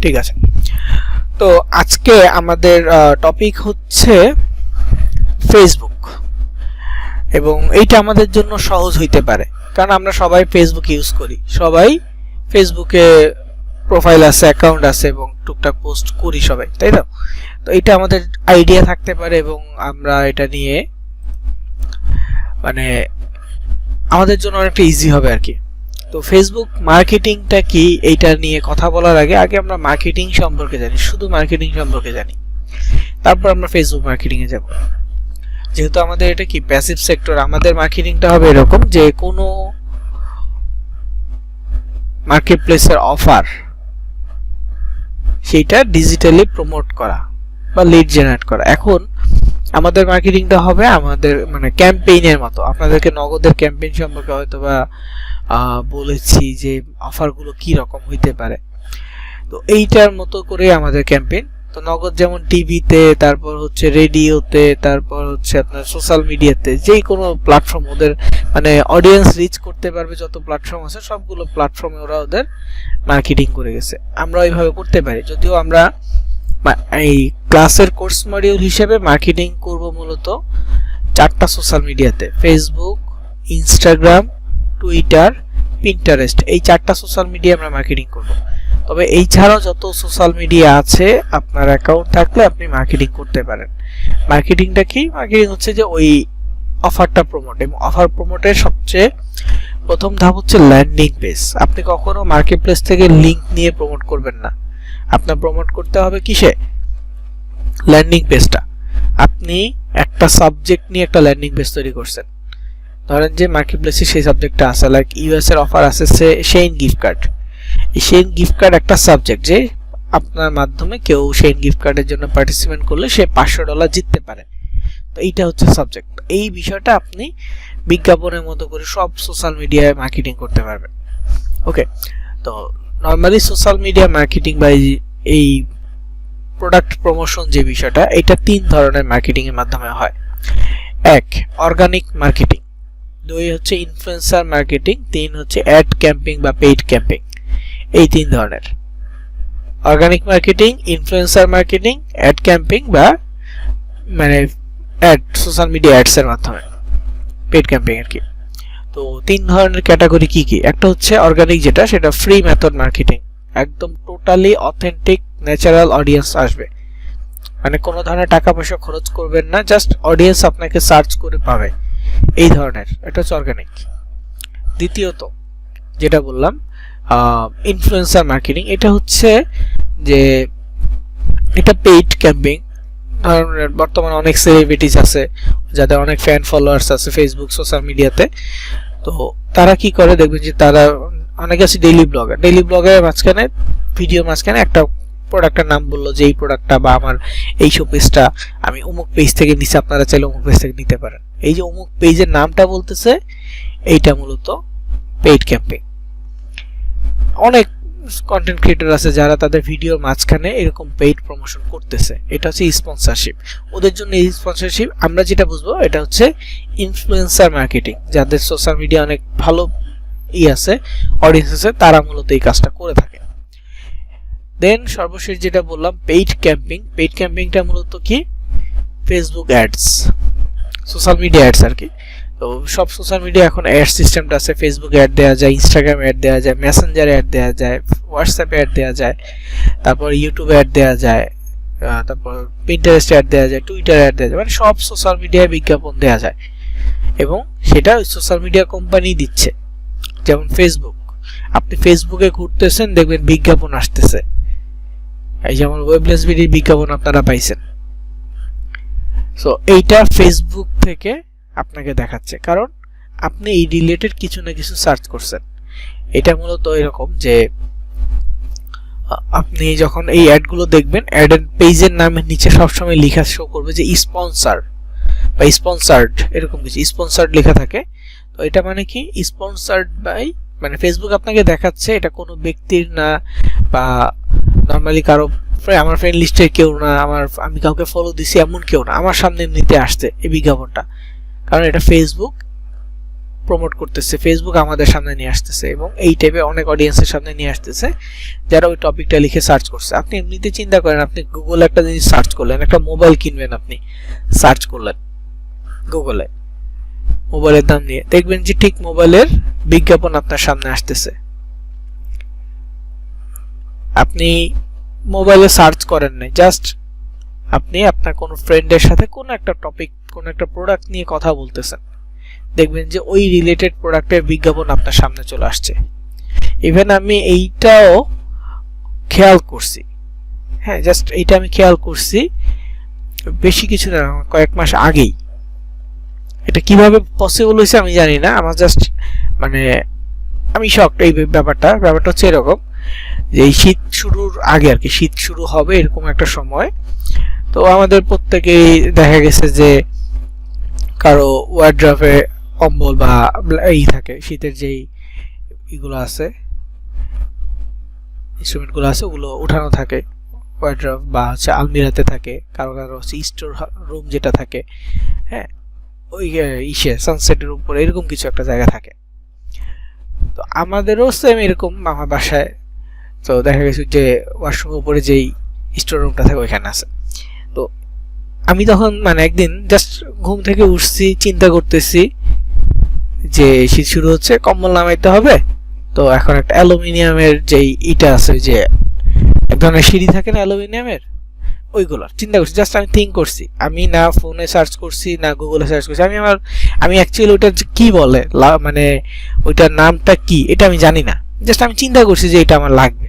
ঠিক আছে। তো আজকে আমাদের টপিক হচ্ছে ফেসবুক, এবং এইটা আমাদের জন্য সহজ হইতে পারে কারণ আমরা সবাই ফেসবুক ইউজ করি, সবাই ফেসবুকে প্রোফাইল আছে, অ্যাকাউন্ট আছে এবং টুকটাক পোস্ট করি সবাই, তাই তো? তো এটা আমাদের আইডিয়া থাকতে পারে এবং আমরা এটা নিয়ে মানে আমাদের জন্য অনেকটা ইজি হবে আর কি। তো ফেসবুক মার্কেটিংটা কি এইটা নিয়ে কথা বলার আগে আমরা মার্কেটিং সম্পর্কে জানি, শুধু মার্কেটিং সম্পর্কে জানি, তারপর আমরা ফেসবুক মার্কেটিং এ যাব। যেহেতু আমাদের এটা কি প্যাসিভ সেক্টর, আমাদের মার্কেটিংটা হবে এরকম যে কোনো মার্কেট প্লেসের অফার সেইটা ডিজিটালি প্রমোট করা বা লিড জেনারেট করা। এখন আমাদের মার্কেটিংটা হবে আমাদের মানে ক্যাম্পেইনের মতো। আপনাদেরকে নগদের ক্যাম্পেইন সম্পর্কে হয়তো বা বলেছি যে অফারগুলো কি রকম হইতে পারে, তো এইটার মতো করে আমাদের ক্যাম্পেইন। তো নগদ যেমন টিভিতে, তারপর হচ্ছে রেডিওতে, তারপর হচ্ছে আপনার সোশ্যাল মিডিয়াতে, যেই কোনো প্ল্যাটফর্ম ওদের মানে অডিয়েন্স রিচ করতে পারবে যত প্ল্যাটফর্ম আছে সবগুলো প্ল্যাটফর্মে ওরা ওদের মার্কেটিং করে গেছে। আমরা ওইভাবে করতে পারি, যদিও আমরা এই ক্লাসের কোর্স মডিউল হিসেবে মার্কেটিং করব মূলত 4টা সোশ্যাল মিডিয়াতে: ফেসবুক, ইনস্টাগ্রাম, টুইটার, পিন্টারেস্ট। এই 4টা সোশ্যাল মিডিয়া আমরা মার্কেটিং করব। তবে এই ছাড়াও যত সোশ্যাল মিডিয়া আছে আপনার অ্যাকাউন্ট থাকলে আপনি মার্কেটিং করতে পারেন। মার্কেটিংটা কি? মার্কেটিং হচ্ছে যে ওই অফারটা প্রমোট, এবং অফার প্রমোটের সবচেয়ে প্রথম ধাপ হচ্ছে ল্যান্ডিং পেজ। আপনি কখনো মার্কেট প্লেস থেকে লিংক নিয়ে প্রমোট করবেন না, আপনার প্রমোট করতে হবে কিসে? ল্যান্ডিং পেজটা। আপনি একটা সাবজেক্ট নিয়ে একটা ল্যান্ডিং পেজ তৈরি করছেন, ধরেন যে মার্কেট প্লেসে সেই সাবজেক্টটা আছে, লাইক ইউএস এর অফার আছে শেইন গিফট কার্ড। এই শেইন গিফট কার্ড একটা সাবজেক্ট যে আপনার মাধ্যমে কেউ শেইন গিফট কার্ডের জন্য পার্টিসিপেট করলে সে $500 জিততে পারে। তো এইটা হচ্ছে সাবজেক্ট। এই বিষয়টা আপনি বিজ্ঞাপনের মতো করে সব সোশ্যাল মিডিয়ায় মার্কেটিং করতে পারবেন। ওকে, তো নরমালি সোশ্যাল মিডিয়া মার্কেটিং বা এই প্রোডাক্ট প্রমোশন যে বিষয়টা, এটা 3 ধরনের মার্কেটিং এর মাধ্যমে হয়। 1 অর্গানিক মার্কেটিং, 2 হচ্ছে ইনফ্লুয়েন্সার মার্কেটিং, 3 হচ্ছে অ্যাড ক্যাম্পিং বা পেইড ক্যাম্পিং। এই 3 ধরনের: organic marketing, influencer marketing, ad camping বা মানে অ্যাড সোশ্যাল মিডিয়া অ্যাডস এর মাধ্যমে, পেইড ক্যাম্পিং আর কি। তো 3 ধরনের ক্যাটাগরি কি কি? একটা হচ্ছে অর্গানিক, যেটা সেটা ফ্রি মেথড মার্কেটিং, একদম টোটালি অথেন্টিক ন্যাচারাল অডিয়েন্স আসবে, মানে কোনো ধরনের টাকা পয়সা খরচ করবেন না, জাস্ট অডিয়েন্স আপনাকে সার্চ করে পাবে, এই ধরনের। এটা হচ্ছে অর্গানিক। দ্বিতীয়ত যেটা বললাম ইনফ্লুয়েন্সার মার্কেটিং, এটা হচ্ছে যে এটা পেইড ক্যাম্পিং। বর্তমানে অনেক সেলিব্রিটিস আছে যাদের অনেক ফ্যান ফলোয়ার্স আছে ফেসবুক সোশ্যাল মিডিয়াতে। তো তারা কি করে দেখবেন যে তারা অনেকে আছে ডেইলি ব্লগারের মাঝখানে ভিডিওর মাঝখানে একটা প্রোডাক্টের নাম বললো যে এই প্রোডাক্টটা বা আমার এই শোপিসটা আমি অমুক পেজ থেকে নিছি, আপনারা চাইলে অমুক পেজ থেকে নিতে পারেন। এই যে অমুক পেজের নামটা বলতেছে, এইটা মূলত পেইড ক্যাম্পিং। অনেক কন্টেন্ট ক্রিয়েটর আছে যারা তাদের ভিডিওর মাঝখানে এরকম পেইড প্রমোশন করতেছে, এটা হচ্ছে স্পন্সরশিপ। ওদের জন্য এই স্পন্সরশিপ আমরা যেটা বুঝবো এটা হচ্ছে ইনফ্লুয়েন্সার মার্কেটিং, যাদের সোশ্যাল মিডিয়া অনেক ভালো আছে, অডিয়েন্স আছে, তারা মূলত এই কাজটা করে থাকে। দেন সর্বশেষ যেটা বললাম পেইড ক্যাম্পিং। পেইড ক্যাম্পিংটা মূলত কি? Facebook ads, social media ads আর কি। তো সব সোশ্যাল মিডিয়া এখন অ্যাড সিস্টেমটা আছে, ফেসবুক অ্যাড দেওয়া যায়, ইনস্টাগ্রাম অ্যাড দেওয়া যায়, মেসেঞ্জারে অ্যাড দেওয়া যায়, হোয়াটসঅ্যাপে অ্যাড দেওয়া যায়, তারপর ইউটিউবে অ্যাড দেওয়া যায়, তারপর পিন্টারেস্টে অ্যাড দেওয়া যায়, টুইটারে অ্যাড দেওয়া যায়, মানে সব সোশ্যাল মিডিয়ায় বিজ্ঞাপন দেওয়া যায় এবং সেটা ওই সোশ্যাল মিডিয়া কোম্পানি দিচ্ছে। যেমন ফেসবুক, আপনি ফেসবুকে ঘুরতেছেন দেখবেন বিজ্ঞাপন আসতেছে, এই যেমন ওয়েবলেস ভিডিওর বিজ্ঞাপন আপনারা পাইছেন। সো এইটা ফেসবুক থেকে আপনাকে দেখাচ্ছে, কারণ আপনি এই রিলেটেড কিছু না কিছু সার্চ করছেন। এটা মূলত এরকম যে আপনি যখন এই অ্যাডগুলো দেখবেন, অ্যাডের পেজের নামের নিচে সবসময় লেখা শো করবে যে স্পন্সর বা স্পন্সার্ড, এরকম কিছু স্পন্সার্ড লেখা থাকে। তো এটা মানে কি? স্পন্সার্ড বাই, মানে ফেসবুক আপনাকে দেখাচ্ছে এটা কোনো ব্যক্তির না বা নর্মালি কারো আমার ফ্রেন্ড লিস্টের কেউ না, আমি কাউকে ফলো দিছি এমন কেউ না, আমার সামনে নিতে আসছে এই বিজ্ঞাপনটা, কারণ এটা ফেসবুক প্রমোট করতেছে, ফেসবুক আমাদের সামনে নিয়ে আসতেছে এবং এই টাইপের অনেক অডিয়েন্সের সামনে নিয়ে আসতেছে যারা ওই টপিকটা লিখে সার্চ করছে। আপনি এমনিতে চিন্তা করেন, আপনি গুগলে একটা জিনিস সার্চ করলেন, একটা মোবাইল কিনবেন, আপনি সার্চ করলেন গুগলে মোবাইলের দাম নিয়ে, দেখবেন যে ঠিক মোবাইলের বিজ্ঞাপন আপনার সামনে আসতেছে। আপনি মোবাইলে সার্চ করেন নাই, জাস্ট আপনি আপনার কোনো ফ্রেন্ডের সাথে কোনো একটা টপিক, কোনো একটা প্রোডাক্ট নিয়ে কথা বলতেছেন, দেখবেন যে ওই রিলেটেড প্রোডাক্টের বিজ্ঞাপন আপনার সামনে চলে আসছে। ইভেন আমি এইটাও খেয়াল করছি, হ্যাঁ জাস্ট এইটা আমি খেয়াল করছি বেশি কিছু না, কয়েক মাস আগেই। এটা কিভাবে পসিবল হয়েছে আমি জানি না, আমার জাস্ট মানে আমি শকড। এই ব্যাপারটা হচ্ছে এরকম যে এই শীত শুরুর আগে আর কি, শীত শুরু হবে এরকম একটা সময়, তো আমাদের প্রত্যেকেই দেখা গেছে যে কারো ওয়ার্ড্রপে কম্বল বা এই থাকে, শীতের যেই এগুলো আছে, ইনস্ট্রুমেন্টগুলো আছে, ওগুলো উঠানো থাকে ওয়ার্ড্রপ বা হচ্ছে আলমিরাতে থাকে, কারো কারো হচ্ছে স্টোর রুম যেটা থাকে, হ্যাঁ ওই ইসে সানসেটের উপরে এরকম কিছু একটা জায়গা থাকে। তো আমাদেরও সেম এরকম আমার বাসায়, তো দেখা গেছে যে ওয়াশরুমের উপরে যেই স্টোর রুমটা থাকে ওইখানে আছে। তো আমি তখন মানে একদিন জাস্ট ঘুম থেকে উঠছি, চিন্তা করতেছি যে শীত শুরু হচ্ছে, কম্বল নামাইতে হবে। তো এখন একটা অ্যালুমিনিয়ামের যেই ইটা আছে, যে এক ধরনের সিঁড়ি থাকে না অ্যালুমিনিয়ামের, ওইগুলো চিন্তা করছি, জাস্ট আমি থিঙ্ক করছি। আমি না ফোনে সার্চ করছি না গুগলে সার্চ করছি, আমি অ্যাকচুয়ালি ওইটার কি বলে মানে ওইটার নামটা কি এটা আমি জানি না, জাস্ট আমি চিন্তা করছি যে এটা আমার লাগবে।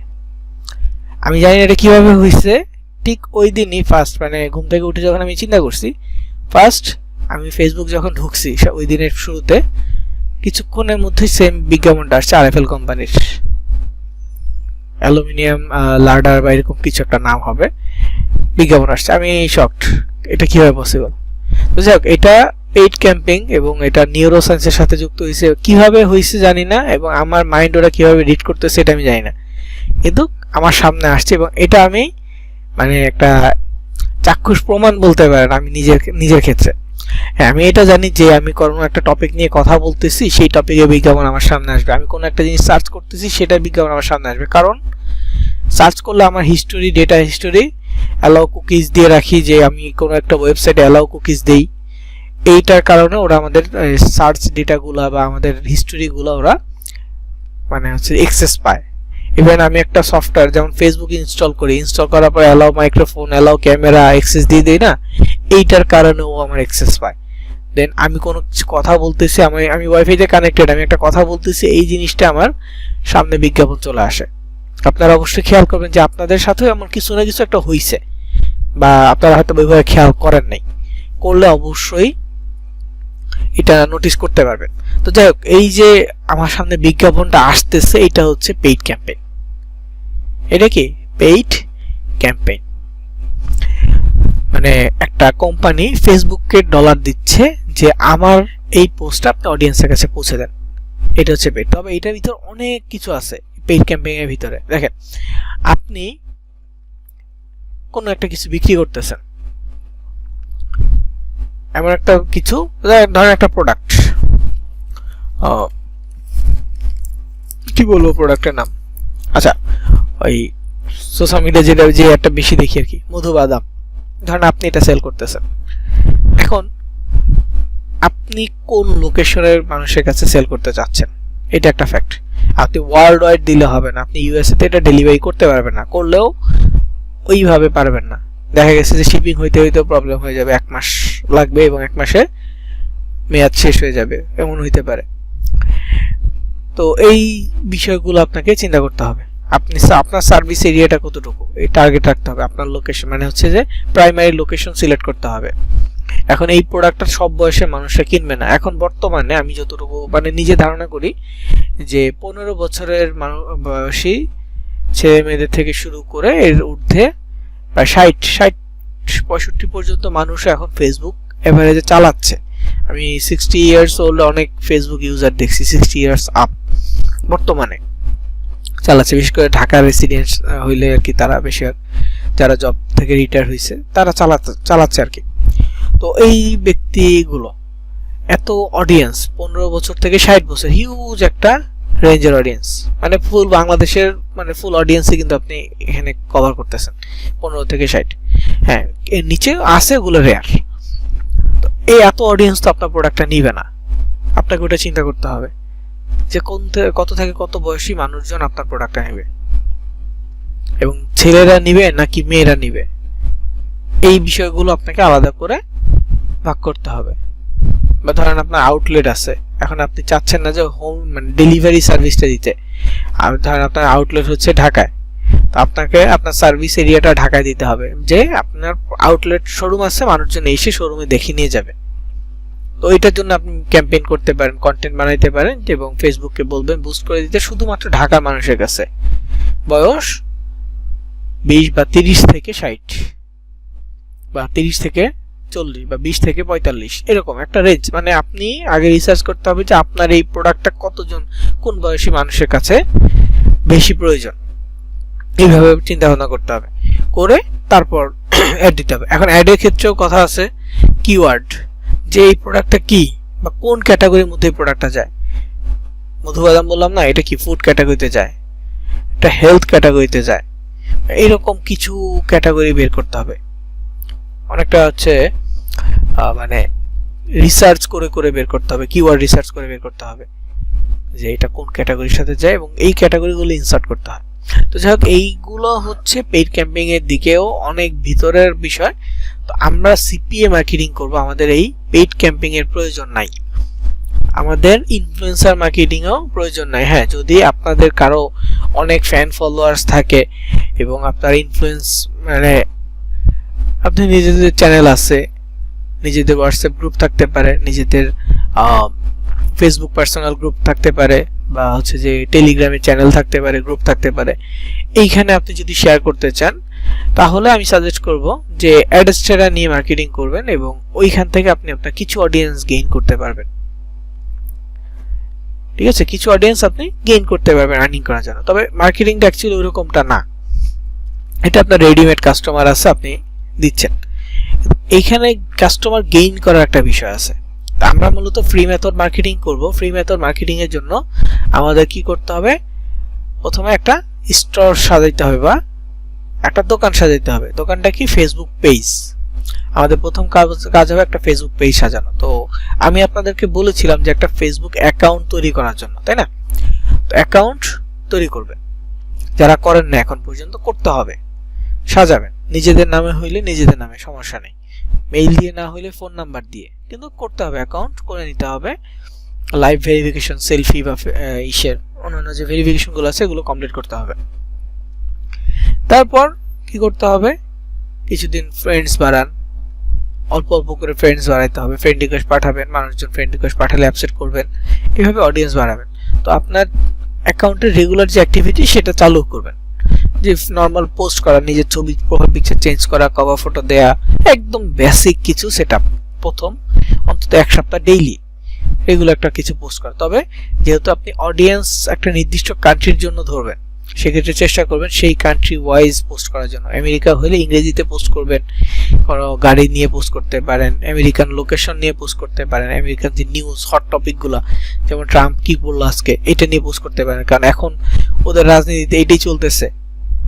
আমি জানি না এটা কিভাবে হয়েছে, ঠিক ওই দিনই ফার্স্ট মানে ঘুম থেকে উঠে যখন আমি চিন্তা করছি, ফার্স্ট আমি ফেসবুক যখন ঢুকছি ওই দিনের শুরুতে কিছুক্ষণের মধ্যেই সেম বিজ্ঞাপনটা আসছে আরএফএল কোম্পানির, অ্যালুমিনিয়াম লার্ডার বা এরকম কিছু একটা নাম হবে, বিজ্ঞাপন আসছে। আমি শকড, এটা কিভাবে পসিবল। তো যাই হোক, এটা পেইড ক্যাম্পিং এবং এটা নিউরো সায়েন্সের সাথে যুক্ত হয়েছে, কিভাবে হয়েছে জানি না, এবং আমার মাইন্ড ওরা কিভাবে রিড করতেছে এটা আমি জানি না, কিন্তু আমার সামনে আসছে এবং এটা আমি মানে একটা চাক্ষুষ প্রমাণ বলতে পারেন আমি নিজের ক্ষেত্রে। হ্যাঁ আমি এটা জানি যে আমি কোনো একটা টপিক নিয়ে কথা বলতেছি, সেই টপিকে বিজ্ঞাপন আমার সামনে আসবে। আমি কোনো একটা জিনিস সার্চ করতেছি, সেটার বিজ্ঞাপন আমার সামনে আসবে, কারণ সার্চ করলে আমার history, data history allow cookies দিয়ে রাখি, যে আমি কোনো একটা ওয়েবসাইটে অ্যালাউ কুকিজ দেই, এইটার কারণে ওরা আমাদের সার্চ ডেটাগুলো বা আমাদের হিস্টোরিগুলো ওরা মানে হচ্ছে অ্যাক্সেস পায়। ইভেন আমি একটা সফটওয়্যার যেমন ফেসবুক ইনস্টল করি, ইনস্টল করার পর allow microphone, allow camera access দিয়ে দেই না, এইটার কারণে ও আমার অ্যাক্সেস পায়। দেন আমি কোনো কিছু কথা বলতেছি, আমি ওয়াইফাইতে কানেক্টেড, আমি একটা কথা বলতেছি, এই জিনিসটা আমার সামনে বিজ্ঞাপন চলে আসে। আপনারা অবশ্যই খেয়াল করবেন যে আপনাদের সাথেও এমন কিছু না কিছু একটা হইছে, বা আপনারা হয়তো ওইভাবে খেয়াল করেন নাই, করলে অবশ্যই এটা নোটিস করতে পারবেন। তো যাই হোক, এই যে আমার সামনে বিজ্ঞাপনটা আসতেছে, এটা হচ্ছে পেইড ক্যাম্পেইন। এটা কি পেইড ক্যাম্পেইন, মানে একটা কোম্পানি ফেসবুককে ডলার দিচ্ছে যে আমার এই পোস্টটা আপনি অডিয়েন্সের কাছে পৌঁছে দেন, এটা হচ্ছে পেইড। তবে এটার ভিতর অনেক কিছু আছে পেইড ক্যাম্পেইন এর ভিতরে। দেখেন, আপনি কোনো একটা কিছু বিক্রি করতেছেন, এমন একটা কিছু, ধরেন একটা প্রোডাক্ট, কি বলবো প্রোডাক্টের নাম, আচ্ছা ওই সোশ্যাল মিডিয়া যেটা যে একটা বেশি দেখি আর কি, মধুবাদাম, ধরেন আপনি এটা সেল করতেছেন। এখন আপনি কোন লোকেশনের মানুষের কাছে সেল করতে চাচ্ছেন, এটা একটা ফ্যাক্ট। আপনি ওয়ার্ল্ড ওয়াইড দিলে হবে না, আপনি ইউএসএ তে এটা ডেলিভারি করতে পারবেন না, করলেও ওইভাবে পারবেন না। দেখা গেছে যে শিপিং হইতে হইতেও প্রবলেম হয়ে যাবে, 1 মাস লাগবে এবং 1 মাসে মেয়াদ শেষ হয়ে যাবে, এমন হইতে পারে। তো এই বিষয়গুলো আপনাকে চিন্তা করতে হবে। আপনি আপনার সার্ভিস এরিয়াটা কতটুকু, এই টার্গেট রাখতে হবে। আপনার লোকেশন মানে হচ্ছে যে প্রাইমারি লোকেশন সিলেক্ট করতে হবে। এখন এই প্রোডাক্টটা সব বয়সের মানুষরা কিনবে না। এখন বর্তমানে আমি যতটুকু মানে নিজে ধারণা করি যে 15 বছরের বয়সী ছেলে মেয়েদের থেকে শুরু করে এর ঊর্ধ্বে প্রায় 60-65 পর্যন্ত মানুষ এখন ফেসবুক এভারেজে চালাচ্ছে। আমি 60 ইয়ার্স ওল্ড অনেক ফেসবুক ইউজার দেখছি, 60 ইয়ার্স আপ বর্তমানে চালাচ্ছে। বিশেষ করে ঢাকা রেসিডেন্ট হইলে আর কি, তারা বেশি যারা জব থেকে রিটায়ার হয়েছে তারা চালাচ্ছে আর কি। তো এই ব্যক্তিগুলো এত অডিয়েন্স, 15 বছর থেকে 60 বছর, হিউজ একটা রেঞ্জের অডিয়েন্স, মানে ফুল বাংলাদেশের মানে ফুল অডিয়েন্সই কিন্তু আপনি এখানে কভার করতেছেন 15 থেকে 60। হ্যাঁ, এর নিচে আছে ওগুলো রেয়ার। তো এই এত অডিয়েন্স তো আপনার প্রোডাক্টটা নিবে না, আপনাকে ওটা চিন্তা করতে হবে যে কত থেকে কত বয়সী মানুষজন আপনার প্রোডাক্টটা নেবে, এবং ছেলেরা নিবে নাকি মেয়েরা নিবে, এই বিষয়গুলো আপনাকে আলাদা করে ভাগ করতে হবে। বা ধরেন আপনার আউটলেট আছে, এখন আপনি চাচ্ছেন না যে হোম মানে ডেলিভারি সার্ভিসটা দিতে, আর ধরেন আপনার আউটলেট হচ্ছে ঢাকায়, তো আপনাকে আপনার সার্ভিস এরিয়াটা ঢাকায় দিতে হবে, যে আপনার আউটলেট শোরুম আছে, মানুষজন এসে শোরুমে দেখে নিয়ে যাবে। তো এটার জন্য আপনি ক্যাম্পেইন করতে পারেন, কন্টেন্ট বানাইতে পারেন, এবং ফেসবুককে বলবেন বুস্ট করে দিতে শুধুমাত্র ঢাকার মানুষের কাছে, বয়স 20 বা 30 থেকে 60 বা 30 থেকে 40 বা 20 থেকে 45, এরকম একটা রেঞ্জ। মানে আপনি আগে রিসার্চ করতে হবে যে আপনার এই প্রোডাক্টটা কতজন, কোন বয়সী মানুষের কাছে বেশি প্রয়োজন, এইভাবে চিন্তা ভাবনা করতে হবে, করে তারপর অ্যাড দিতে হবে। এখন অ্যাডের ক্ষেত্রেও কথা আছে কিওয়ার্ড, যে এই প্রোডাক্টটা কি বা কোন ক্যাটাগরির মধ্যে এই প্রোডাক্টটা যায়। মধুবাদাম বললাম না, এটা কি ফুড ক্যাটাগরিতে যায়, এটা হেলথ ক্যাটাগরিতে যায়, এইরকম কিছু ক্যাটাগরি বের করতে হবে। অনেকটা হচ্ছে মানে রিসার্চ করে করে বের করতে হবে, কিওয়ার্ড রিসার্চ করে বের করতে হবে যে এটা কোন ক্যাটাগরির সাথে যায়, এবং এই ক্যাটাগরিগুলো ইনসার্ট করতে হয়। তো যাই হোক, এইগুলো হচ্ছে পেইড ক্যাম্পেইন এর দিকেও অনেক ভিতরের বিষয়। তো আমরা সিপিএ মার্কেটিং করব, আমাদের এই পেইড ক্যাম্পেইন এর প্রয়োজন নাই, আমাদের ইনফ্লুয়েন্সার মার্কেটিংও প্রয়োজন নাই। হ্যাঁ, যদি আপনাদের কারো অনেক ফ্যান ফলোয়ার্স থাকে এবং আপনার ইনফ্লুয়েন্স মানে আপনি নিজেদের চ্যানেল আছে, নিজেদের হোয়াটসঅ্যাপ গ্রুপ থাকতে পারে, নিজেদের ফেসবুক পার্সোনাল গ্রুপ থাকতে পারে, বা হচ্ছে যে টেলিগ্রামে চ্যানেল থাকতে পারে, গ্রুপ থাকতে পারে, এইখানে আপনি যদি শেয়ার করতে চান তাহলে আমি সাজেস্ট করব যে অ্যাডস্টেরা নিয়ে মার্কেটিং করবেন, এবং ওইখান থেকে আপনি আপনার কিছু অডিয়েন্স গেইন করতে পারবেন। ঠিক আছে, কিছু অডিয়েন্স আপনি গেইন করতে পারবেন আর্নিং করার জন্য। তবে মার্কেটিংটা অ্যাকচুয়ালি ওইরকমটা না, এটা আপনার রেডিমেড কাস্টমার আছে, আপনি দিচ্ছেন, এইখানে কাস্টমার গেইন করার একটা বিষয় আছে। আমরা মূলত ফ্রি মেথড মার্কেটিং করব। ফ্রি মেথড মার্কেটিং এর জন্য আমাদের কি করতে হবে, প্রথমে একটা স্টোর সাজাইতে হবে বা একটা দোকান সাজাইতে হবে। দোকানটা কি, ফেসবুক পেজ। আমাদের প্রথম কাজ হবে একটা ফেসবুক পেজ সাজানো। তো আমি আপনাদেরকে বলেছিলাম যে একটা ফেসবুক অ্যাকাউন্ট তৈরি করার জন্য, তাই না? তো অ্যাকাউন্ট তৈরি করবেন, যারা করেন না এখন পর্যন্ত, করতে হবে, সাজাবেন নিজেদের নামে হইলে নিজেদের নামে, সমস্যা নেই, মেইল দিয়ে না হইলে ফোন নাম্বার দিয়ে, কিন্তু করতে হবে, অ্যাকাউন্ট করে নিতে হবে। লাইভ ভেরিফিকেশন, সেলফি বা ইসের অন্যান্য যে ভেরিফিকেশনগুলো আছে এগুলো কমপ্লিট করতে হবে। তারপর কি করতে হবে, কিছুদিন ফ্রেন্ডস বাড়ান, অল্প অল্প করে ফ্রেন্ডস বাড়াইতে হবে, ফ্রেন্ড রিকোয়েস্ট পাঠাবেন, মানুষজন ফ্রেন্ড রিকোয়েস্ট পাঠালে অ্যাকসেপ্ট করবেন, এভাবে অডিয়েন্স বাড়াবেন। তো আপনার অ্যাকাউন্টের রেগুলার যে অ্যাক্টিভিটি সেটা চালু করবেন, যে নর্মাল পোস্ট করা, নিজের ছবি প্রোফাইল পিকচার চেঞ্জ করা, কভার ফটো দেয়া, একদম বেসিক কিছু সেটআপ। প্রথম অন্তত এক সপ্তাহ ডেইলি রেগুলার একটা কিছু পোস্ট করা। তবে যেহেতু আপনি অডিয়েন্স একটা নির্দিষ্ট কান্ট্রির জন্য ধরবেন, সেক্ষেত্রে চেষ্টা করবেন সেই কান্ট্রি ওয়াইজ পোস্ট করার জন্য। আমেরিকা হলে ইংরেজিতে পোস্ট করবেন, কোনো গাড়ি নিয়ে পোস্ট করতে পারেন, আমেরিকান লোকেশন নিয়ে পোস্ট করতে পারেন, আমেরিকান যে নিউজ হট টপিকগুলো, যেমন ট্রাম্প কি বললো আজকে, এটা নিয়ে পোস্ট করতে পারেন, কারণ এখন ওদের রাজনীতিতে এইটাই চলতেছে।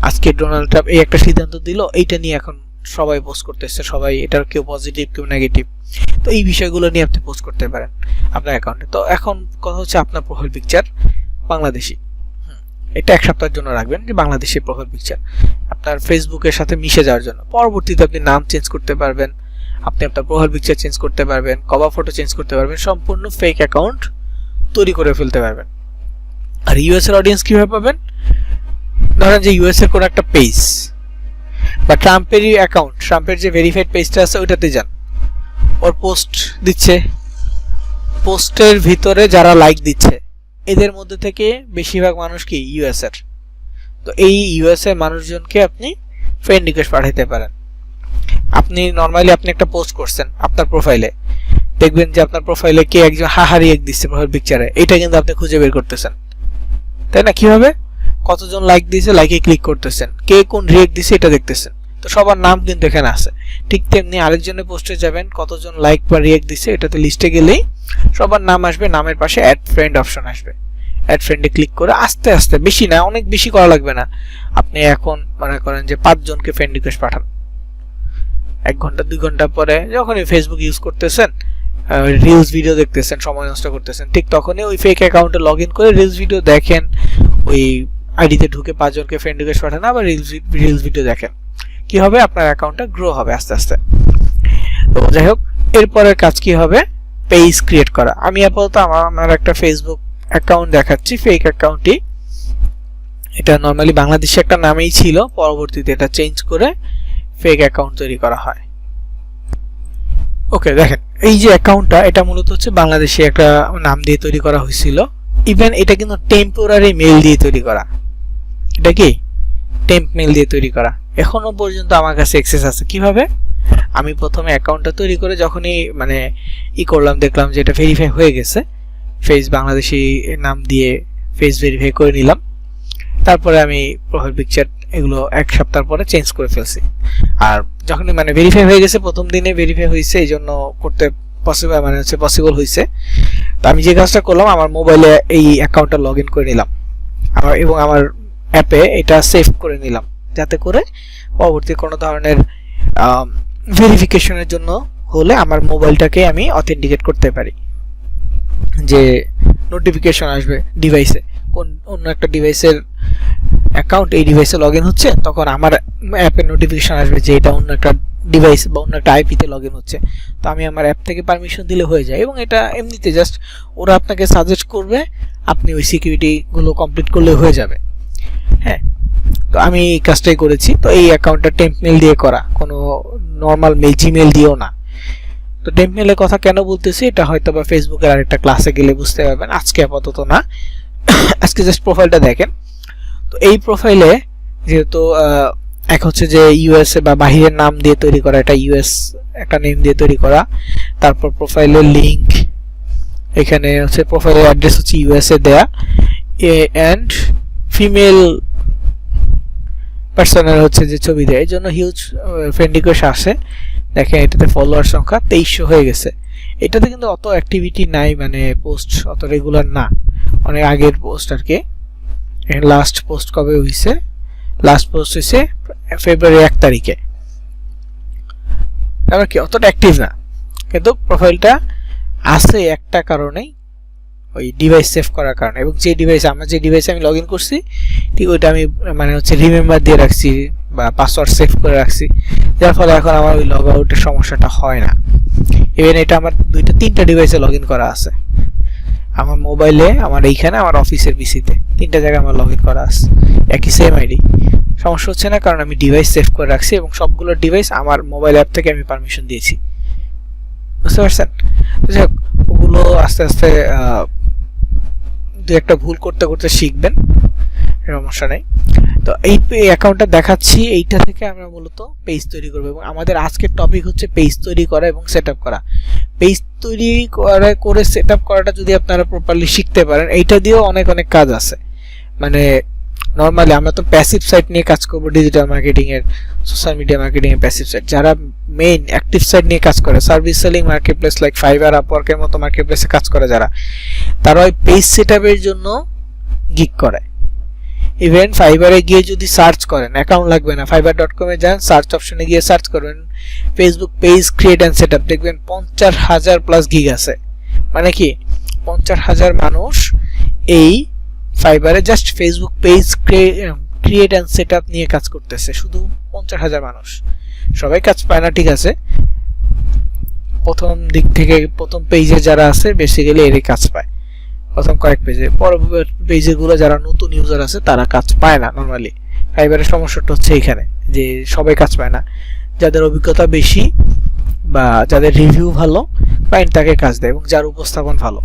আজকে ডোনাল্ড ট্রাম্প এই একটা সিদ্ধান্ত দিল, এইটা নিয়ে এখন সবাই পোস্ট করতেছে, সবাই এটার কেউ পজিটিভ কেউ নেগেটিভ। তো এই বিষয়গুলো নিয়ে আপনি পোস্ট করতে পারেন আপনার অ্যাকাউন্টে। তো এখন কথা হচ্ছে আপনার প্রোফাইল পিকচার বাংলাদেশি, এটা এক সপ্তাহের জন্য রাখবেন, যে বাংলাদেশি প্রোফাইল পিকচার আপনার ফেসবুকের সাথে মিশে যাওয়ার জন্য। পরবর্তীতে আপনি নাম চেঞ্জ করতে পারবেন, আপনি আপনার প্রোফাইল পিকচার চেঞ্জ করতে পারবেন, কভার ফটো চেঞ্জ করতে পারবেন, সম্পূর্ণ ফেক অ্যাকাউন্ট তৈরি করে ফেলতে পারবেন। আর ইউএস এর অডিয়েন্স কিভাবে পাবেন, ধরেন যে ইউএস এর কোনো একটা পেজ বা ট্রাম্পেরই অ্যাকাউন্ট, ট্রাম্পের যে ভেরিফাইড পেজটা আছে ওইটাতে যান, ওর পোস্ট দিচ্ছে, পোস্টের ভিতরে যারা লাইক দিচ্ছে এদের মধ্যে থেকে বেশিরভাগ মানুষ কি ইউএস এর। তো এই ইউএস এর মানুষজনকে আপনি ফ্রেন্ড রিকোয়েস্ট পাঠাতে পারেন। আপনি নরমালি আপনি একটা পোস্ট করছেন আপনার প্রোফাইলে, দেখবেন যে আপনার প্রোফাইলে কে একজন হাহা রিয়েক্ট দিচ্ছে প্রোফাইল পিকচারে, এটা কিন্তু আপনি খুঁজে বের করতেছেন, তাই না? কিভাবে, কতজন লাইক দিয়েছে, লাইকে ক্লিক করতেছেন, কে কোন রিয়েক্ট দিচ্ছে এটা দেখতেছেন, তো সবার নাম কিন্তু এখানে আছে। ঠিক তেমনি আরেকজনের পোস্টে যাবেন, কতজন লাইক বা রিয়েক্ট দিচ্ছে, এটাতে লিস্টে গেলেই সবার নাম আসবে, নামের পাশে অ্যাড ফ্রেন্ড অপশন আসবে। অ্যাড ফ্রেন্ডে ক্লিক করে আস্তে আস্তে, বেশি না, অনেক বেশি করা লাগবে না। আপনি এখন মনে করেন যে 5 জনকে ফ্রেন্ড রিকোয়েস্ট পাঠান, 1 ঘন্টা 2 ঘন্টা পরে যখনই ফেসবুক ইউজ করতেছেন, রিলস ভিডিও দেখতেছেন, সময় নষ্ট করতেছেন, ঠিক তখনই ওই ফেক অ্যাকাউন্টে লগ ইন করে রিলস ভিডিও দেখেন, ওই আইডিতে ঢুকে 5 জনকে ফ্রেন্ড রিকোয়েস্ট পাঠান, আবার রিলস ভিডিও দেখেন। কি হবে, আপনার অ্যাকাউন্টটা গ্রো হবে আস্তে আস্তে। তো যাই হোক, এরপরের কাজ কি হবে, পেজ ক্রিয়েট করা। আমি আপাতত আমার একটা ফেসবুক অ্যাকাউন্ট দেখাচ্ছি, ফেক অ্যাকাউন্টটি। এটা নরমালি বাংলাদেশে একটা নামেই ছিল, পরবর্তীতে এটা চেঞ্জ করে ফেক অ্যাকাউন্ট তৈরি করা হয়। ওকে, দেখেন এই যে অ্যাকাউন্টটা, এটা মূলত হচ্ছে বাংলাদেশে একটা নাম দিয়ে তৈরি করা হয়েছিল। ইভেন এটা কিন্তু টেম্পোরারি মেল দিয়ে তৈরি করা। এটা কি টেম্প মেল দিয়ে তৈরি করা। এখনো পর্যন্ত আমার কাছে অ্যাক্সেস আছে। কিভাবে, আমি প্রথমে অ্যাকাউন্টটা তৈরি করে যখনই মানে করলাম, দেখলাম যে এটা ভেরিফাই হয়ে গেছে, ফেস বাংলাদেশি নাম দিয়ে ফেস ভেরিফাই করে নিলাম। তারপরে আমি প্রোফাইল পিকচার এগুলো 1 সপ্তাহ পরে চেঞ্জ করে ফেলছি। আর যখনই মানে ভেরিফাই হয়ে গেছে, প্রথম দিনে ভেরিফাই হয়েছে, এই জন্য করতে পসিবল হয়েছে। তো আমি যে কাজটা করলাম, আমার মোবাইলে এই অ্যাকাউন্টটা লগ ইন করে নিলাম এবং আমার অ্যাপে এটা সেভ করে নিলাম, যাতে করে পরবর্তী কোনো ধরনের ভেরিফিকেশনের জন্য হলে আমার মোবাইলটাকে আমি অথেন্টিকেট করতে পারি, যে নোটিফিকেশন আসবে ডিভাইসে, কোন অন্য একটা ডিভাইসের অ্যাকাউন্ট এই ডিভাইসে লগ ইন হচ্ছে, তখন আমার অ্যাপের নোটিফিকেশন আসবে যে এটা অন্য একটা ডিভাইস বা অন্য একটা আইপিতে লগ ইন হচ্ছে। তো আমি আমার অ্যাপ থেকে পারমিশন দিলে হয়ে যায়, এবং এটা এমনিতে জাস্ট ওরা আপনাকে সাজেস্ট করবে, আপনি ওই সিকিউরিটিগুলো কমপ্লিট করলে হয়ে যাবে। হ্যাঁ, তো আমি এই কাজটাই করেছি। তো এই অ্যাকাউন্টটা টেম্প মেল দিয়ে করা, কোনো নর্মাল মেল, জিমেল দিয়েও না। তো টেম্প মেলের কথা কেন বলতেছি, এটা হয়তো বা ফেসবুকের আরেকটা ক্লাসে গেলে বুঝতে পারবেন, আজকে আপাতত না। আজকে জাস্ট প্রোফাইলটা দেখেন। তো এই প্রোফাইলে যেহেতু এক হচ্ছে যে ইউএসএ বা বাহিরের নাম দিয়ে তৈরি করা, এটা ইউএস একটা নেম দিয়ে তৈরি করা। তারপর প্রোফাইলের লিংক, এখানে হচ্ছে প্রোফাইলের অ্যাড্রেস হচ্ছে ইউএসএ দেয়া, এন্ড ফিমেল পার্সনের হচ্ছে যে ছবি দেয়, এই জন্য হিউজ ফ্রেন্ড রিকোয়েস্ট আসে। দেখেন এটাতে ফলোয়ার সংখ্যা 2300 হয়ে গেছে। এটাতে কিন্তু অত অ্যাক্টিভিটি নাই, মানে পোস্ট অত রেগুলার না, অনেক আগের পোস্ট আর কি। লাস্ট পোস্ট কবে হয়েছে, লাস্ট পোস্ট হয়েছে ফেব্রুয়ারি 1 তারিখে। তারপর কি অতটা অ্যাক্টিভ না, কিন্তু প্রোফাইলটা আছে একটা কারণেই, ওই ডিভাইস সেভ করার কারণে। এবং যে ডিভাইসে আমি লগ ইন করছি, ঠিক ওইটা আমি মানে হচ্ছে রিমেম্বার দিয়ে রাখছি বা পাসওয়ার্ড সেভ করে রাখছি, যার ফলে এখন আমার ওই লগ আউটের সমস্যাটা হয় না। ইভেন এটা আমার 2-3টা ডিভাইসে লগ ইন করা আছে, আমার মোবাইলে, আমার এইখানে, আমার অফিসের পিসিতে, 3টা জায়গায় আমার লগ ইন করা আছে, একই সেম আইডি। সমস্যা হচ্ছে না, কারণ আমি ডিভাইস সেভ করে রাখছি এবং সবগুলো ডিভাইস আমার মোবাইল অ্যাপ থেকে আমি পারমিশন দিয়েছি। বুঝতে পারছেন? যাই হোক, ওগুলো আস্তে আস্তে 2-একটা ভুল করতে করতে শিখবেন, সমস্যা নেই। তো এই অ্যাকাউন্টটা দেখাচ্ছি, এইটা থেকে আমরা মূলত পেজ তৈরি করব, এবং আমাদের আজকের টপিক হচ্ছে পেজ তৈরি করা এবং সেটআপ করা। পেজ তৈরি করে সেটআপ করাটা যদি আপনারা প্রপারলি শিখতে পারেন, এইটা দিয়েও অনেক অনেক কাজ আছে। মানে নরমালি আমরা তো প্যাসিভ সাইট নিয়ে কাজ করব, ডিজিটাল মার্কেটিং এর, সোশ্যাল মিডিয়া মার্কেটিং এর প্যাসিভ সাইট। যারা মেইন অ্যাক্টিভ সাইট নিয়ে কাজ করে, service selling marketplace like Fiverr, আপওয়ার্কের মতো মার্কেটপ্লেসে কাজ করে যারা, তারা ওই পেজ সেটআপের জন্য গিগ করে। ইভেন ফাইবারে গিয়ে যদি সার্চ করেন, অ্যাকাউন্ট লাগবে না, fiverr.com এ যান, সার্চ অপশনে গিয়ে সার্চ করবেন Facebook page create and setup, দেখবেন 50,000 প্লাস গিগ আছে। মানে কি 50,000 মানুষ এই ফাইবারে just Facebook page create and setup নিয়ে কাজ করতেছে, শুধু 50,000 মানুষ। সবাই কাজ পায় না, ঠিক আছে, প্রথম দিক থেকে প্রথম পেজে যারা আছে বেসিক্যালি এরই কাজ পায়, প্রথম কয়েক পেজে। পরবর্তী পেজগুলো যারা নতুন ইউজার আছে তারা কাজ পায় না। নরমালি ফাইবারের সমস্যাটা হচ্ছে এখানে, যে সবাই কাজ পায় না। যাদের অভিজ্ঞতা বেশি বা যাদের রিভিউ ভালো, ক্লায়েন্ট তাকে কাজ দেয়, এবং যার উপস্থাপন ভালো।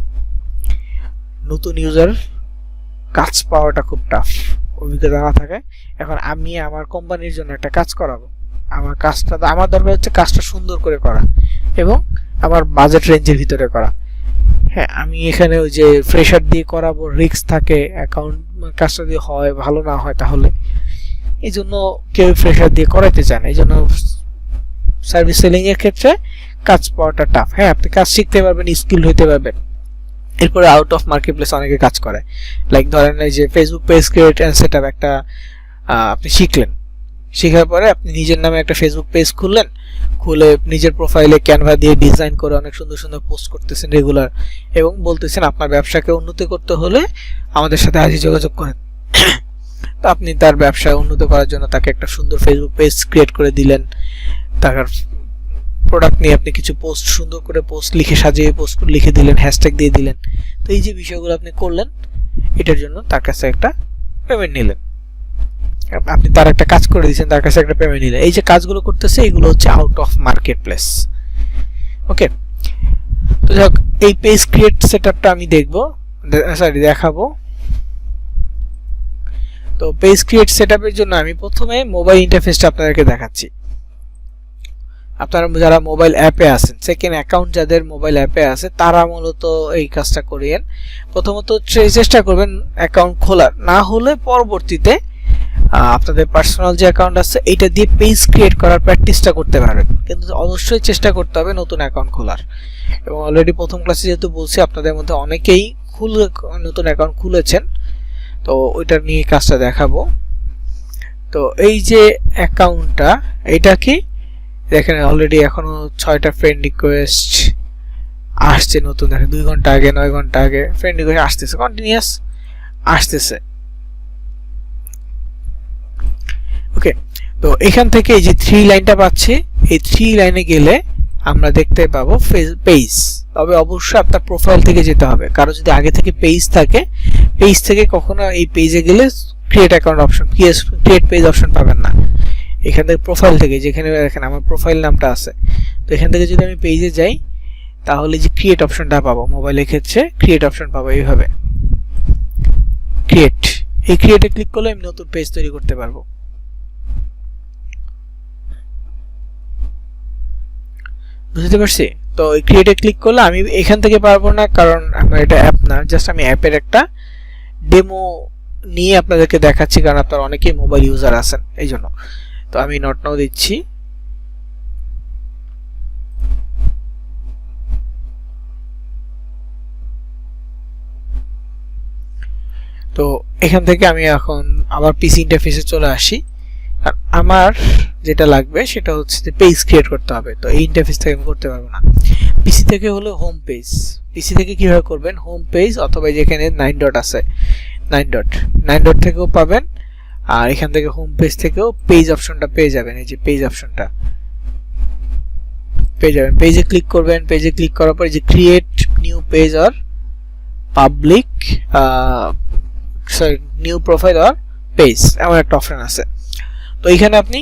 নতুন ইউজার কাজ পাওয়াটা খুব টাফ, অভিজ্ঞতা না থাকে। এখন আমি আমার কোম্পানির জন্য একটা কাজ করাবো, আমার কাজটা, আমার দরকার হচ্ছে কাজটা সুন্দর করে করা এবং আমার বাজেট রেঞ্জের ভিতরে করা। হ্যাঁ, আমি এখানে ওই যে ফ্রেশার দিয়ে করাবো, রিস্ক থাকে, অ্যাকাউন্ট কাজটা যদি হয় ভালো না হয় তাহলে, এই জন্য কেউ ফ্রেশার দিয়ে করাইতে চান। এই জন্য সার্ভিস সেলিং এর ক্ষেত্রে কাজ পাওয়াটা টাফ। হ্যাঁ, আপনি কাজ শিখতে পারবেন, স্কিল হইতে পারবেন। এরপরে আউট অফ মার্কেট প্লেস অনেকে কাজ করে, লাইক ধরেন এই যে Facebook page create and setup একটা আপনি শিখলেন, শেখার পরে আপনি নিজের নামে একটা ফেসবুক পেজ খুললেন, খুলে নিজের প্রোফাইলে ক্যানভা দিয়ে ডিজাইন করে অনেক সুন্দর সুন্দর পোস্ট করতেছেন রেগুলার, এবং বলতেছেন আপনার ব্যবসাকে উন্নতি করতে হলে আমাদের সাথে আজই যোগাযোগ করেন। তো আপনি তার ব্যবসা উন্নত করার জন্য তাকে একটা সুন্দর ফেসবুক পেজ ক্রিয়েট করে দিলেন, তার প্রোডাক্ট নিয়ে আপনি কিছু পোস্ট সুন্দর করে পোস্ট লিখে সাজিয়ে পোস্ট লিখে দিলেন, হ্যাশট্যাগ দিয়ে দিলেন। তো এই যে বিষয়গুলো আপনি করলেন, এটার জন্য তার কাছে একটা পেমেন্ট নিলেন, আপনি তার একটা কাজ করে দিয়েছেন, তার কাছে একটা পেমেন্ট নিলেন। এই যে কাজগুলো করতেছে এগুলো হচ্ছে আউট অফ মার্কেট প্লেস। ওকে, তো যাক, এই পেজ ক্রিয়েট সেটআপটা আমি দেখাবো। তো পেজ ক্রিয়েট সেটআপের জন্য আমি প্রথমে মোবাইল ইন্টারফেসটা আপনাদেরকে দেখাচ্ছি। আপনারা যারা মোবাইল অ্যাপে আছেন, সেকেন্ড অ্যাকাউন্ট যাদের মোবাইল অ্যাপে আছে, তারা মূলত এই কাজটা করিয়েন। প্রথমত চেষ্টা করবেন অ্যাকাউন্ট খোলার, না হলে পরবর্তীতে আপনাদের পার্সোনাল যে অ্যাকাউন্ট আছে এটা দিয়ে পেজ ক্রিয়েট করার প্র্যাকটিসটা করতে পারবেন, কিন্তু অবশ্যই চেষ্টা করতে হবে নতুন অ্যাকাউন্ট খোলার। এবং অলরেডি প্রথম ক্লাসে যেহেতু বলছি, আপনাদের মধ্যে অনেকেই নতুন অ্যাকাউন্ট খুলেছেন, তো ওইটা নিয়ে কাজটা দেখাবো। তো এই যে অ্যাকাউন্টটা, এটা কি দেখেন অলরেডি এখনো 6টা ফ্রেন্ড রিকোয়েস্ট আসছে নতুন, দেখেন 2 ঘন্টা আগে 9 ঘন্টা আগে ফ্রেন্ড রিকোয়েস্ট আসতেছে, কন্টিনিউয়াস আসতেছে। ওকে, তো এখান থেকে এই যে 3 লাইনটা পাচ্ছি, এই 3 লাইনে গেলে আমরা দেখতে পাবো পেজ। তবে অবশ্যই আপনার প্রোফাইল থেকে যেতে হবে, কারণ যদি আগে থেকে পেজ থাকে, পেজ থেকে কখনো এই পেজে গেলে create account option, create page option পাবেন না। এখান থেকে প্রোফাইল থেকে, যেখানে দেখেন আমার প্রোফাইল নামটা আছে, তো এখান থেকে যদি আমি পেজে যাই তাহলে যে ক্রিয়েট অপশনটা পাবো, মোবাইলের ক্ষেত্রে ক্রিয়েট অপশন পাবো এইভাবে, ক্রিয়েট। এই ক্রিয়েটে ক্লিক করলে আমি নতুন পেজ তৈরি করতে পারবো। বুঝতে পারছি? তো এই ক্রিয়েটে ক্লিক করলে আমি এখান থেকে পারবো না, কারণ আমার এটা অ্যাপ না, জাস্ট আমি অ্যাপের একটা ডেমো নিয়ে আপনাদেরকে দেখাচ্ছি, কারণ আপনারা অনেকেই মোবাইল ইউজার আছেন এই জন্য। তো আমি নট নাও দিচ্ছি। তো এখান থেকে আমি এখন আবার পিসি ইন্টারফেসে চলে আসি। আর আমার যেটা লাগবে সেটা হচ্ছে যে পেজ ক্রিয়েট করতে হবে, তো এই ইন্টারফেস থেকে আমি করতে পারবো না। পিসি থেকে হলো হোম পেজ। পিসি থেকে কিভাবে করবেন, হোম পেজ অথবা যেখানে 9 ডট আছে, 9 ডট থেকেও পাবেন, আর এখান থেকে হোম পেজ থেকেও পেজ অপশনটা পেয়ে যাবেন। এই যে পেজ অপশনটা পেয়ে যাবেন, পেজে ক্লিক করবেন। পেজে ক্লিক করার পর যে create new page or public new profile or page এমন একটা অপশন আছে। তো এখানে আপনি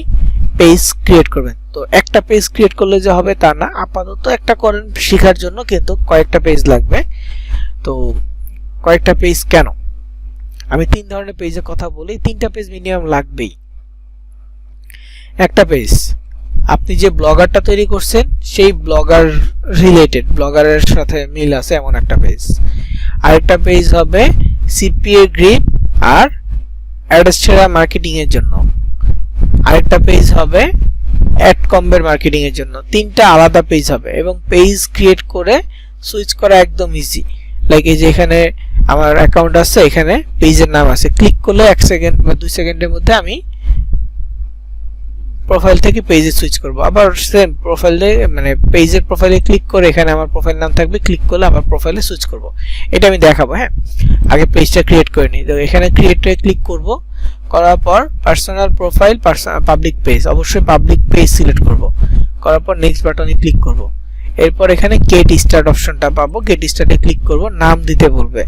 পেজ ক্রিয়েট করবেন। তো একটা পেজ ক্রিয়েট করলে যে হবে তা না, আপাতত একটা করেন শেখার জন্য, কিন্তু কয়েকটা পেজ লাগবে। তো কয়েকটা পেজ কেন, আমি 3 ধরনের পেজের কথা বলি, 3টা পেজ মিনিমাম লাগবেই। একটা পেজ আপনি যে ব্লগারটা তৈরি করছেন সেই ব্লগার রিলেটেড, ব্লগারের সাথে মিল আছে এমন একটা পেজ। আরেকটা পেজ হবে সিপিএ গ্রিপ আর অ্যাডস্টেরা মার্কেটিং এর জন্য। আরেকটা পেজ হবে অ্যাড কম্বের মার্কেটিং এর জন্য। 3টা আলাদা পেজ হবে, এবং পেজ ক্রিয়েট করে সুইচ করা একদম ইজি। লাইক এই যে এখানে আমার অ্যাকাউন্ট আছে, এখানে পেজের নাম আছে, ক্লিক করলে 1 সেকেন্ড বা 2 সেকেন্ডের মধ্যে আমি প্রোফাইল থেকে পেজে সুইচ করব। আবার সেম প্রোফাইলে মানে পেজের প্রোফাইলে ক্লিক করে এখানে আমার প্রোফাইল নাম থাকবে, ক্লিক করলে আবার প্রোফাইলে সুইচ করব। এটা আমি দেখাবো। হ্যাঁ, আগে পেজটা ক্রিয়েট করে নিই। তো এখানে ক্রিয়েটে ক্লিক করব, করার পর পার্সোনাল প্রোফাইল, পাবলিক পেজ, অবশ্যই পাবলিক পেজ সিলেক্ট করব। করার পর নেক্সট বাটনে ক্লিক করব। এরপর এখানে গেট স্টার্ট অপশনটা পাবো, গেট স্টার্টে ক্লিক করব। নাম দিতে বলবে,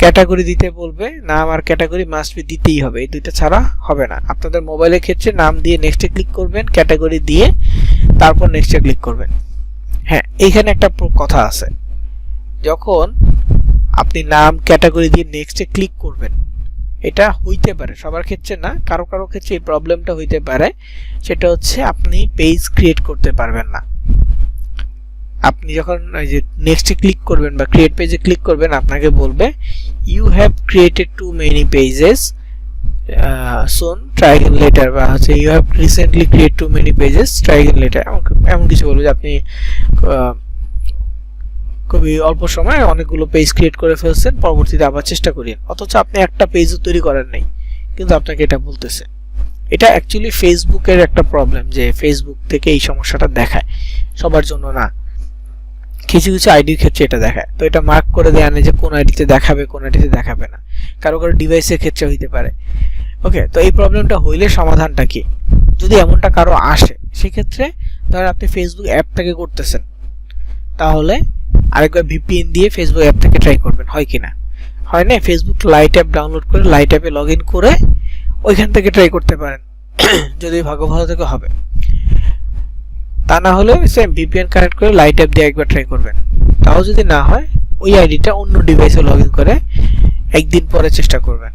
ক্যাটাগরি দিতে বলবে, নাম আর ক্যাটাগরি মাস্ট বি দিতেই হবে, এই দুইটা ছাড়া হবে না। আপনাদের মোবাইলের ক্ষেত্রে নাম দিয়ে নেক্সটে ক্লিক করবেন, ক্যাটাগরি দিয়ে তারপর নেক্সটে ক্লিক করবেন। হ্যাঁ, এইখানে একটা কথা আছে, যখন আপনি নাম ক্যাটাগরি দিয়ে নেক্সটে ক্লিক করবেন, এটা হইতে পারে সবার ক্ষেত্রে না, কারো কারো ক্ষেত্রে এই প্রবলেমটা হইতে পারে, সেটা হচ্ছে আপনি পেজ ক্রিয়েট করতে পারবেন না। আপনি যখন এই যে নেক্সটে ক্লিক করবেন বা ক্রিয়েট পেজে ক্লিক করবেন, আপনাকে বলবে you have created too many pages, soon try again later বা হচ্ছে you have recently created too many pages try again later এমন কিছু বলবো যে আপনি খুবই অল্প সময়ে অনেকগুলো পেজ ক্রিয়েট করে ফেলছেন, পরবর্তীতে আবার চেষ্টা করিয়েন। অথচ আপনি একটা পেজও তৈরি করেন নাই, কিন্তু আপনাকে এটা বলতেছে। এটা অ্যাকচুয়ালি ফেসবুকের একটা প্রবলেম, যে ফেসবুক থেকে এই সমস্যাটা দেখায়, সবার জন্য না, কিছু কিছু আইডির ক্ষেত্রে এটা দেখায়। তো এটা মার্ক করে দেয়া নেই যে কোন আইডিতে দেখাবে কোন আইডিতে দেখাবে না, কারো কারো ডিভাইসের ক্ষেত্রে হইতে পারে। ওকে, তো এই প্রবলেমটা হইলে সমাধানটা কি? যদি এমনটা কারো আসে, সেক্ষেত্রে ধরেন আপনি ফেসবুক অ্যাপটাকে করতেছেন, তাহলে আরেকবার ভিপিএন দিয়ে ফেসবুক অ্যাপ থেকে ট্রাই করবেন, হয় কিনা। হয় না, ফেসবুক লাইট অ্যাপ ডাউনলোড করে লাইট অ্যাপে লগ ইন করে ওইখান থেকে ট্রাই করতে পারেন, যদি ভাগ্য ভালো থেকে হবে। তা না হলে সেম ভিপিএন কানেক্ট করে লাইট অ্যাপ দিয়ে একবার ট্রাই করবেন। তাও যদি না হয়, ওই আইডিটা অন্য ডিভাইসে লগ ইন করে একদিন পরে চেষ্টা করবেন,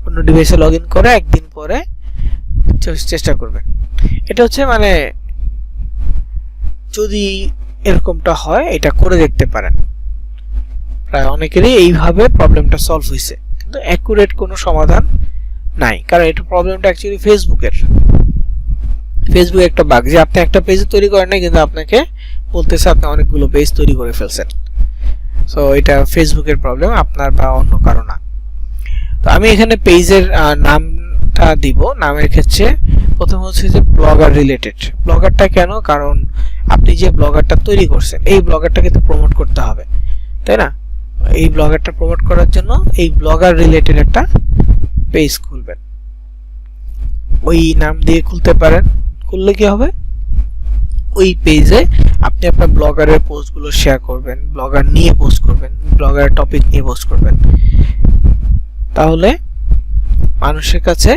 অন্য ডিভাইসে লগ ইন করে একদিন পরে চেষ্টা করবেন। এটা হচ্ছে মানে যদি এরকমটা হয়, এটা করে দেখতে পারেন। প্রায় অনেকেরই এইভাবে প্রবলেমটা সলভ হয়েছে, কিন্তু অ্যাকুরেট কোনো সমাধান নাই, কারণ এটা প্রবলেমটা অ্যাকচুয়ালি ফেসবুকের একটা বাগ, যে আপনি একটা পেজ তৈরি করেন না, কিন্তু আপনাকে বলতেছে আপনি অনেকগুলো পেজ তৈরি করে ফেলছেন। সো এটা ফেসবুকের প্রবলেম, আপনার বা অন্য কারো না। তো আমি এখানে পেজের নামটা দিব। নামের ক্ষেত্রে প্রথম হচ্ছে যে ব্লগার রিলেটেড। ব্লগারটা কেন? কারণ আপনি যে ব্লগারটা তৈরি করছেন, এই ব্লগারটাকে তো প্রমোট করতে হবে, তাই না? এই ব্লগারটা প্রমোট করার জন্য এই ব্লগার রিলেটেড একটা পেজ খুলবেন। ওই নাম দিয়ে খুলতে পারেন। খুললে কি হবে, ওই পেজে আপনি আপনার ব্লগারের পোস্টগুলো শেয়ার করবেন, ব্লগার নিয়ে পোস্ট করবেন, ব্লগারের টপিক নিয়ে পোস্ট করবেন। তাহলে মানুষের কাছে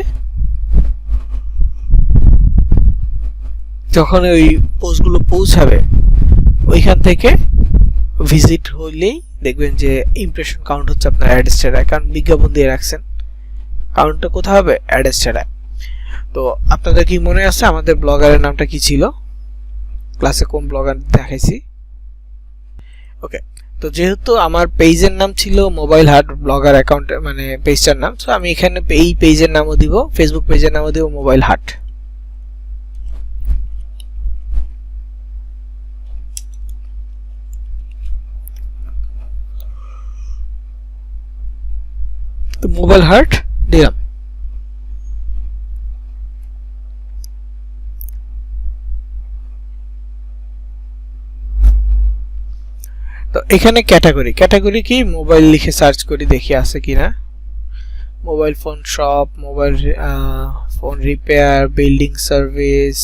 যখন ওই পোস্টগুলো পৌঁছাবে, ওইখান থেকে ভিজিট হইলেই দেখবেন যে ইমপ্রেশন কাউন্ট হচ্ছে আপনার অ্যাডস্টেরায়, কারণ বিজ্ঞাপন দিয়ে রাখছেন। কাউন্টটা কোথায় হবে? অ্যাডস্টেরায়। তো আপনাদের কি মনে আছে আমাদের ব্লগারের নামটা কি ছিল? ক্লাসে কোন ব্লগার দেখাইছি? ওকে, তো যেহেতু আমার পেজের নাম ছিল মোবাইল হাট, ব্লগার অ্যাকাউন্ট মানে পেজটার নাম, তো আমি এখানে এই পেজের নামও দিব, ফেসবুক পেজের নামও দিব মোবাইল হাট। তো মোবাইল হাট দিলাম। তো এখানে ক্যাটাগরি কি? মোবাইল লিখে সার্চ করি, দেখি আছে কিনা। Mobile phone shop, mobile phone repair, building service,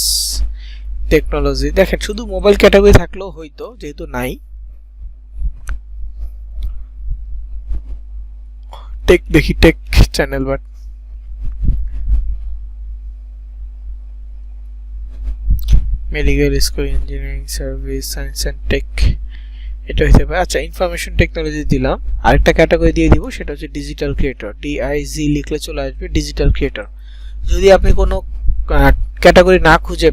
technology. দেখেন, শুধু মোবাইল ক্যাটাগরি থাকলেও হয়তো, যেহেতু নাই। টেক দেখি, tech channel, but medical school, engineering service, science and tech, এটা হইতে পারে। আচ্ছা, ইনফরমেশন টেকনোলজি দিলাম। আরেকটা ক্যাটাগরি দিয়ে দিব, সেটা হচ্ছে ডিজিটাল ক্রিয়েটর। ডিআইজি লিখলে চলে আসবে ডিজিটাল ক্রিয়েটর। যদি আপনি কোনো ক্যাটাগরি না খুঁজে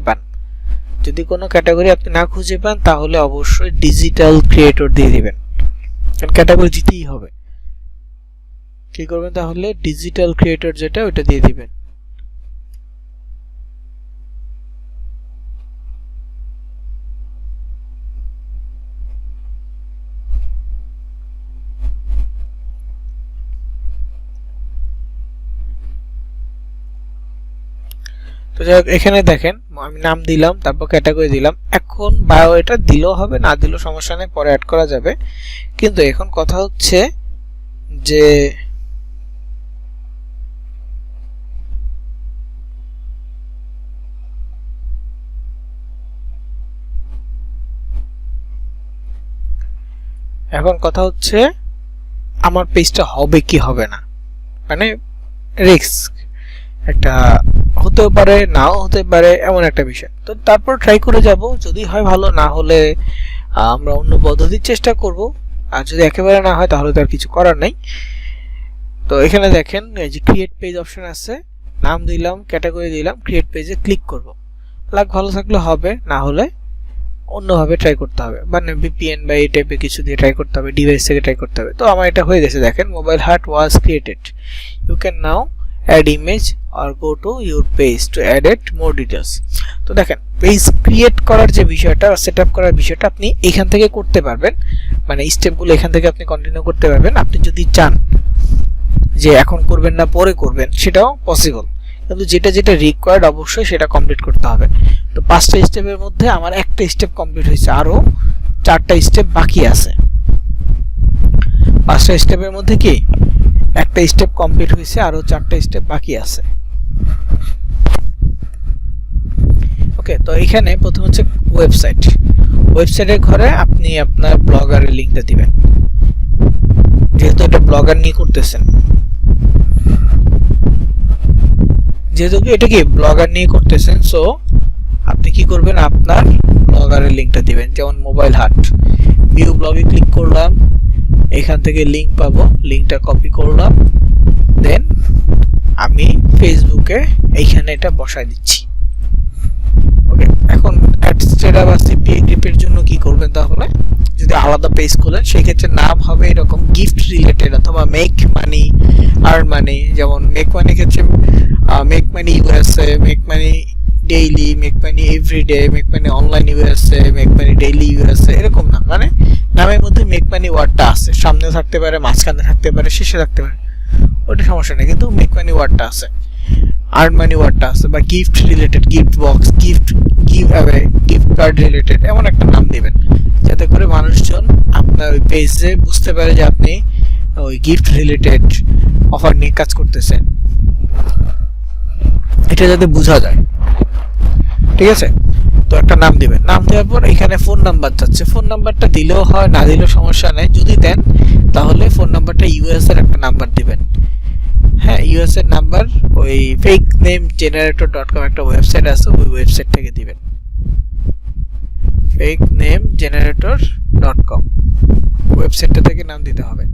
পান, তাহলে অবশ্যই ডিজিটাল ক্রিয়েটর দিয়ে দিবেন, কারণ ক্যাটাগরি দিতেই হবে। কি করবেন তাহলে? ডিজিটাল ক্রিয়েটর যেটা, ওটা দিয়ে দিবেন। তো যাই হোক, এখানে দেখেন আমি নাম দিলাম, তারপর ক্যাটাগরি দিলাম। এখন বায়ো এটা দিলেও হবে, না দিলেও সমস্যা নেই, পরে অ্যাড করা যাবে। কিন্তু এখন কথা হচ্ছে যে আমার পেজটা হবে কি হবে না, মানে রিস্ক একটা, হতেও পারে নাও হতে পারে, এমন একটা বিষয়। তো তারপর ট্রাই করে যাব, যদি হয় ভালো, না হলে আমরা অন্য পদ্ধতির চেষ্টা করব। আর যদি একেবারে না হয়, তাহলে তো আর কিছু করার নাই। তো এখানে দেখেন এই যে ক্রিয়েট পেজ অপশন আছে, নাম দিলাম, ক্যাটাগরি দিলাম, ক্রিয়েট পেজে ক্লিক করব। লাগ ভালো থাকলে হবে, না হলে অন্যভাবে ট্রাই করতে হবে, মানে ভিপিএন বা এই টাইপের কিছু দিয়ে ট্রাই করতে হবে, ডিভাইস থেকে ট্রাই করতে হবে। তো আমার এটা হয়ে গেছে, দেখেন মোবাইল হাট was created, you can now add image or go to your page to edit more details. তো দেখেন পেজ ক্রিয়েট করার যে বিষয়টা সেটআপ করার বিষয়টা আপনি এখান থেকে করতে পারবেন, মানে স্টেপগুলো এখান থেকে আপনি কন্টিনিউ করতে পারবেন। আপনি যদি চান যে এখন করবেন না পরে করবেন সেটাও পসিবল, কিন্তু যেটা যেটা রিকোয়ার্ড অবশ্যই সেটা কমপ্লিট করতে হবে। তো 5টা স্টেপের মধ্যে আমার একটা স্টেপ কমপ্লিট হয়েছে, আরো 4টা স্টেপ বাকি আছে। 5টা স্টেপের মধ্যে কি একটা স্টেপ কমপ্লিট হয়েছে, আরো 4টা স্টেপ বাকি আছে। ওকে, তো এখানে প্রথম হচ্ছে ওয়েবসাইটের ঘরে আপনি আপনার ব্লগারের লিংকটা দিবেন, যেহেতু এটা ব্লগার নিয়ে করতেছেন, যেহেতু এটা কি ব্লগার নিয়ে করতেছেন, সো আপনি কি করবেন আপনার ব্লগারের লিংকটা দিবেন। যেমন মোবাইল হাট, ভিউ ব্লগে ক্লিক করলাম, এখান থেকে লিংক পাবো, লিংকটা কপি করলাম, দেন আমি ফেসবুকে এইখানে এটা বসায় দিচ্ছি। ওকে, এখন অ্যাডস্টেরা বা সিপিএ গ্রিপের জন্য কি করবেন, তাহলে যদি আলাদা পেজ খোলেন সেই ক্ষেত্রে নাম হবে এরকম গিফট রিলেটেড অথবা মেক মানি, আর্ন মানি। যেমন মেক মানি ক্ষেত্রে make money USA, make money daily, make money everyday, make money online USA, make money daily USA, এরকম নাম, মানে নামের মধ্যে মেক মানি ওয়ার্ডটা আছে, সামনে থাকতে পারে, মাঝখানে থাকতে পারে, শেষে থাকতে পারে, ওটা সমস্যা নেই, কিন্তু মেক মানি ওয়ার্ডটা আছে, আর্ন মানি ওয়ার্ডটা আছে, বা gift related, gift box, gift give away, gift card related, এমন একটা নাম দিবেন যাতে করে মানুষজন আপনার ওই পেজে বুঝতে পারে যে আপনি ওই গিফট রিলেটেড অফার নিয়ে কাজ করতেছেন, এটা যাতে বোঝা যায়। ঠিক আছে, তো একটা নাম দিবেন, নাম দেওয়ার পর এখানে ফোন নাম্বার যাচ্ছে, ফোন নাম্বারটা দিলেও হয় না দিলেও সমস্যা নেই, যদি দেন তাহলে ফোন নাম্বারটা ইউএস এর একটা নাম্বার দিবেন। হ্যাঁ, ইউএস এর নাম্বার ওই fakenamegenerator.com একটা ওয়েবসাইট আছে, ওই ওয়েবসাইট থেকে দিবেন, fakenamegenerator.com ওয়েবসাইটটা থেকে নাম দিতে হবে।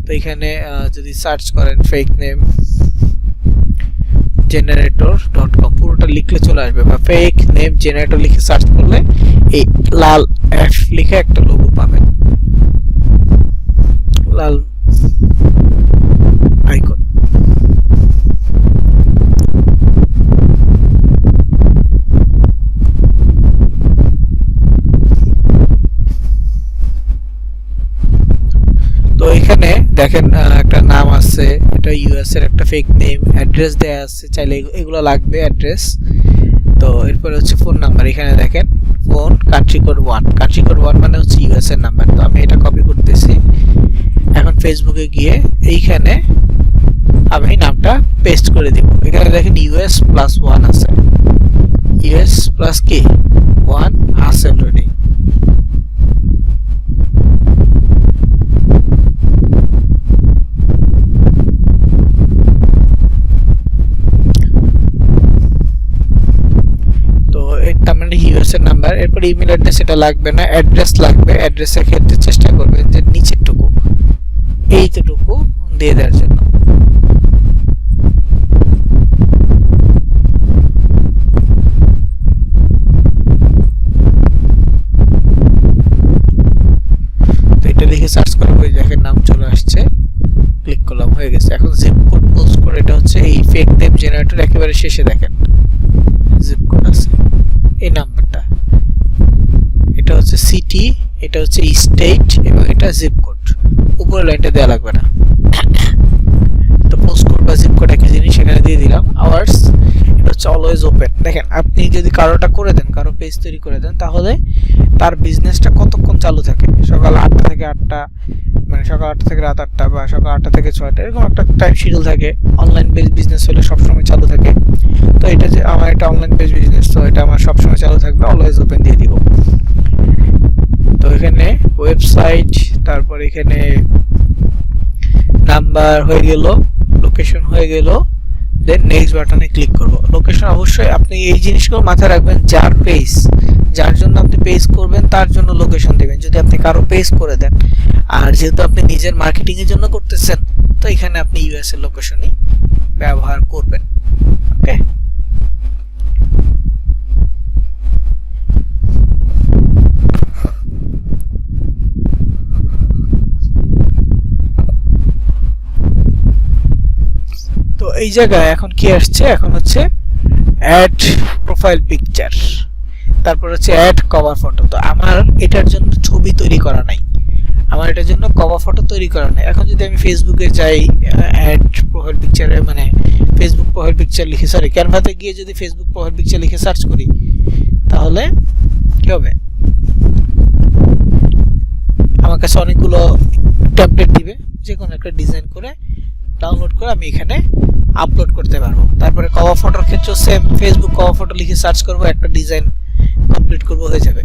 তো এখানে যদি সার্চ করেন fakenamegenerator.com পুরোটা লিখলে চলে আসবে, বা ফেক নেম জেনারেটর লিখে সার্চ করলে এই লাল এফ লিখে একটা লোগো পাবেন, লাল আইকন। তো এখানে দেখেন একটা নাম আছে, এটা ইউএস এর একটা ফেক নেম, অ্যাড্রেস দেয়া আছে, চাইলে এগুলো লাগবে অ্যাড্রেস। তো এরপর হচ্ছে ফোন নাম্বার, এখানে দেখেন phone country code 1, country code 1 মানে হচ্ছে ইউএস এর নাম্বার। তো আমি এটা কপি করতেছি, এখন ফেসবুকে গিয়ে এইখানে আমি নামটা পেস্ট করে দিব। এখানে দেখেন ইউএস প্লাস 1 আছে, ইউএস প্লাস কি 1 আছে অলরেডি। ইউএস এর নাম্বার, এরপর ইমেল অ্যাড্রেস, এটা লাগবে না, অ্যাড্রেস লাগবে। অ্যাড্রেসের ক্ষেত্রে চেষ্টা করবেন যে নিচেরটুকু এইটুকু দিয়ে দেওয়ার জন্য। তো এটা লিখে সার্চ করবো, দেখেন নাম চলে আসছে, ক্লিক করলাম, হয়ে গেছে। এখন জিপ কোড পোস্ট করে, এটা হচ্ছে এই ফেক নেম জেনারেটর একেবারে শেষে দেখেন জিপ কোড আছে, এই নাম্বারটা, এটা হচ্ছে সিটি, এটা হচ্ছে স্টেট এবং এটা জিপ কোড, উপরের লাইনটা দেওয়া লাগবে না। তো পোস্ট কোড বা জিপ কোড একই জিনিস, এখানে দিয়ে দিলাম। আওয়ার্স, এটা হচ্ছে অলওয়েজ ওপেন। দেখেন আপনি যদি কারোটা করে দেন, কারো পেজ তৈরি করে দেন, তাহলে তার বিজনেসটা কতক্ষণ চালু থাকে, সকাল 8টা থেকে 8টা, মানে সকাল 8টা থেকে রাত 8টা, বা সকাল 8টা থেকে 6টা, এরকম একটা টাইম শিডিউল থাকে। অনলাইন বেস বিজনেস হলে সবসময় চালু থাকে। তো এটা যে আমার একটা অনলাইন বেস বিজনেস, তো এটা আমার সবসময় চালু থাকবে, অলওয়েজ ওপেন দিয়ে দিব। তো এখানে ওয়েবসাইট, তারপর এখানে নাম্বার হয়ে গেল, লোকেশন হয়ে গেল, দেন নেক্সট বাটনে ক্লিক করব। লোকেশন অবশ্যই আপনি এই জিনিসগুলো মাথায় রাখবেন, যার পেজ, যার জন্য আপনি পেজ করবেন তার জন্য লোকেশন দিবেন, যদি আপনি কারো পেজ করে দেন। আর যেহেতু আপনি নিজের মার্কেটিং এর জন্য করতেছেন, তো এখানে আপনি ইউএস এর লোকেশনই ব্যবহার করবেন। ওকে, তো এই জায়গায় এখন কি আসছে, এখন হচ্ছে অ্যাড প্রোফাইল পিকচার, তারপর হচ্ছে অ্যাড কভার ফটো। তো আমার এটার জন্য ছবি তৈরি করা নাই, আমার এটার জন্য কভার ফটো তৈরি করা নাই। এখন যদি আমি ফেসবুকে যাই, অ্যাড প্রোফাইল পিকচারে মানে ফেসবুক প্রোফাইল পিকচার লিখে, সরি ক্যানভাতে গিয়ে যদি ফেসবুক প্রোফাইল পিকচার লিখে সার্চ করি, তাহলে কি হবে, আমার কাছে অনেকগুলো টেমপ্লেট দিবে, যে কোনো একটা ডিজাইন করে ডাউনলোড করে আমি এখানে আপলোড করতে পারবো। তারপরে কভার ফটোর ক্ষেত্রেও সেম, ফেসবুক কভার ফটো লিখে সার্চ করবো, একটা ডিজাইন কমপ্লিট করবো, হয়ে যাবে,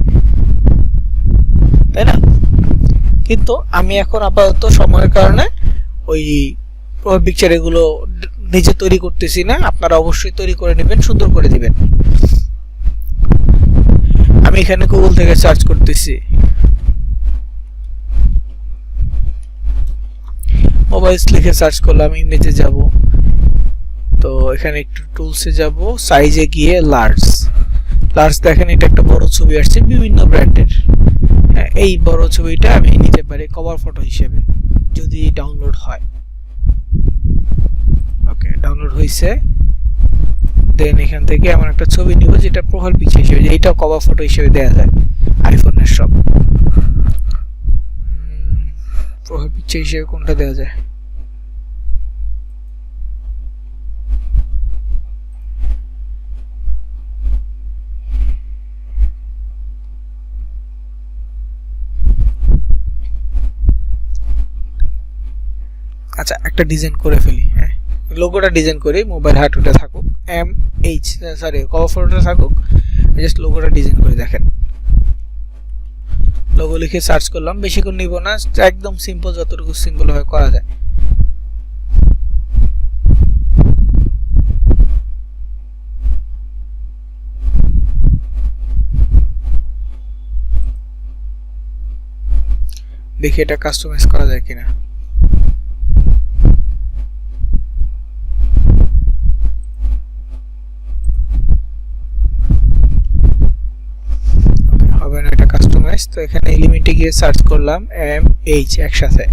তাই না? কিন্তু আমি এখন আপাতত সময়ের কারণে ওই পিকচার এগুলো নিজে তৈরি করতেছি না, আপনারা অবশ্যই তৈরি করে নেবেন, সুন্দর করে দিবেন। আমি এখানে গুগল থেকে সার্চ করতেছি, মোবাইলস লিখে সার্চ করলাম, ইমেজে যাব, তো এখানে একটু টুলসে যাব, সাইজে গিয়ে লার্জ দেখেন এটা একটা বড় ছবি আসছে বিভিন্ন ব্র্যান্ডের। এই বড় ছবিটা আমি নিতে পারি কভার ফটো হিসেবে যদি ডাউনলোড হয়। ওকে, ডাউনলোড হয়েছে। দেন এখান থেকে আমার একটা ছবি নিব যেটা প্রোফাইল পিকচার হিসেবে, এইটাও কভার ফটো হিসেবে দেওয়া যায় আইফোনের সব। প্রোফাইল পিকচার হিসেবে কোনটা দেওয়া যায়? আচ্ছা, একটা ডিজাইন করে ফেলি। হ্যাঁ, লোগোটা ডিজাইন করি, মোবাইল হার্টটা থাকুক, কভার ফটোটা থাকুক, জাস্ট লোগোটা ডিজাইন করে দেখেন। লোগো লিখে সার্চ করলাম, বেশিক্ষণ নিব না, একদম সিম্পল, যতটুকু সিম্পল ভাবে করা যায়। দেখি এটা কাস্টমাইজ করা যায় কিনা। হবে না এটা কাস্টমাইজ, তো এখানে এলিমেন্টে গিয়ে সার্চ করলাম MH একসাথে।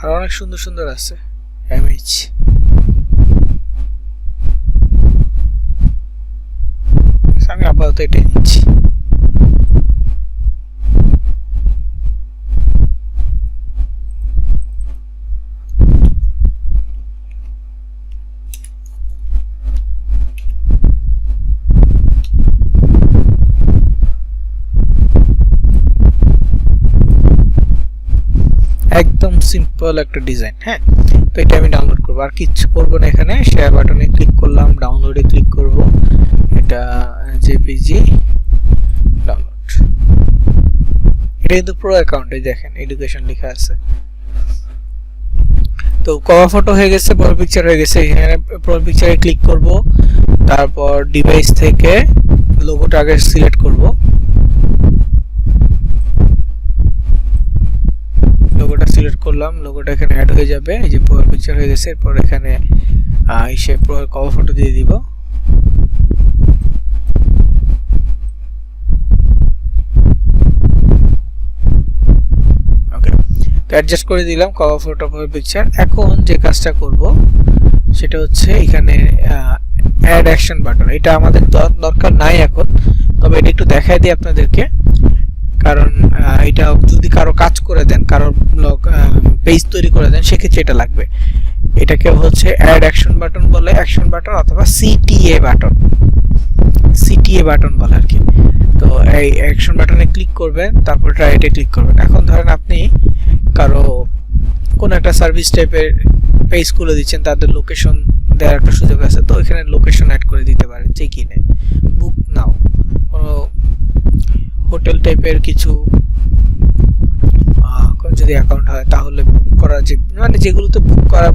আর অনেক সুন্দর সুন্দর আছে MH। আমি আপাতত এটাই নিচ্ছি। একদম সিম্পল একটা ডিজাইন। হ্যাঁ, তো এটা আমি ডাউনলোড করবো, আর কিছু করবো না। এখানে শেয়ার বাটনে ক্লিক করলাম, ডাউনলোডে ক্লিক করব, এটা জেপিজি ডাউনলোড। এটা কিন্তু প্রো অ্যাকাউন্টে দেখেন এডুকেশন লেখা আছে। তো কভার ফটো হয়ে গেছে, প্রোফাইল পিকচার হয়ে গেছে। এখানে প্রোফাইল পিকচারে ক্লিক করব, তারপর ডিভাইস থেকে লোগোটা আগে সিলেক্ট করব, লোগোটা সিলেক্ট করলাম, লোগোটা এখানে অ্যাড হয়ে যাবে। এই যে প্রোফাইল পিকচার হয়ে গেছে, এরপর এখানে এসে কভার ফটো দিয়ে দিব। ওকে, তো অ্যাডজাস্ট করে দিলাম কভার ফটো প্রোফাইল পিকচার। এখন যে কাজটা করব সেটা হচ্ছে এখানে অ্যাড অ্যাকশন বাটন। এটা আমাদের দরকার নাই এখন, তবে এটা একটু দেখাই দিই আপনাদেরকে, কারণ এটা যদি কারো কাজ করে দেন, কারো ব্লগ পেজ তৈরি করে দেন, সেক্ষেত্রে এটা লাগবে। এটাকে হচ্ছে অ্যাড অ্যাকশন বাটন বলে, অ্যাকশন বাটন অথবা সিটিএ বাটন বলে আর কি। তো এই অ্যাকশন বাটনে ক্লিক করবেন, তারপর রাইটে ক্লিক করবেন। এখন ধরেন আপনি কারো কোন একটা সার্ভিস টাইপের পেজ খুলে দিচ্ছেন, তাদের লোকেশন দেওয়ার একটা সুযোগ আছে, তো এখানে লোকেশন অ্যাড করে দিতে পারেন। চেক ইনে, বুক নাও, কোনো হোটেল টাইপের কিছু যদি অ্যাকাউন্ট হয়, তাহলে বুক করা, যে মানে যেগুলোতে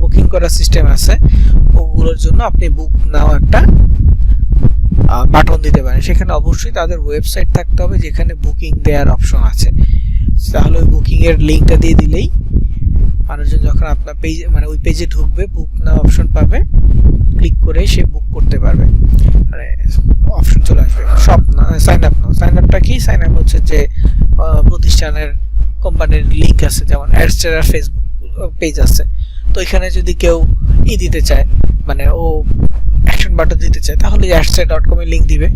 বুকিং করার সিস্টেম আছে, ওগুলোর জন্য আপনি বুক নাও একটা বাটন দিতে পারেন। সেখানে অবশ্যই তাদের ওয়েবসাইট থাকতে হবে যেখানে বুকিং দেওয়ার অপশন আছে। তাহলে ওই বুকিং এর লিঙ্কটা দিয়ে দিলেই মানুষজন যখন আপনার পেজে মানে ওই পেজে ঢুকবে, বুক নাও অপশন পাবে, ক্লিক করে সে বুক করতে পারবে। মানে অপশন চলে আসবে। সব না, সাইন আপ না। সাইন আপটা কি? সাইন আপ হচ্ছে যে প্রতিষ্ঠানের কোম্পানির লিংক আছে, যেমন অ্যাডস্টার ফেসবুক পেজ আছে, তো এখানে যদি কেউ দিতে চায়, মানে ও অ্যাকশন বাটন দিতে চায়, তাহলে adster.com এর লিংক দিবে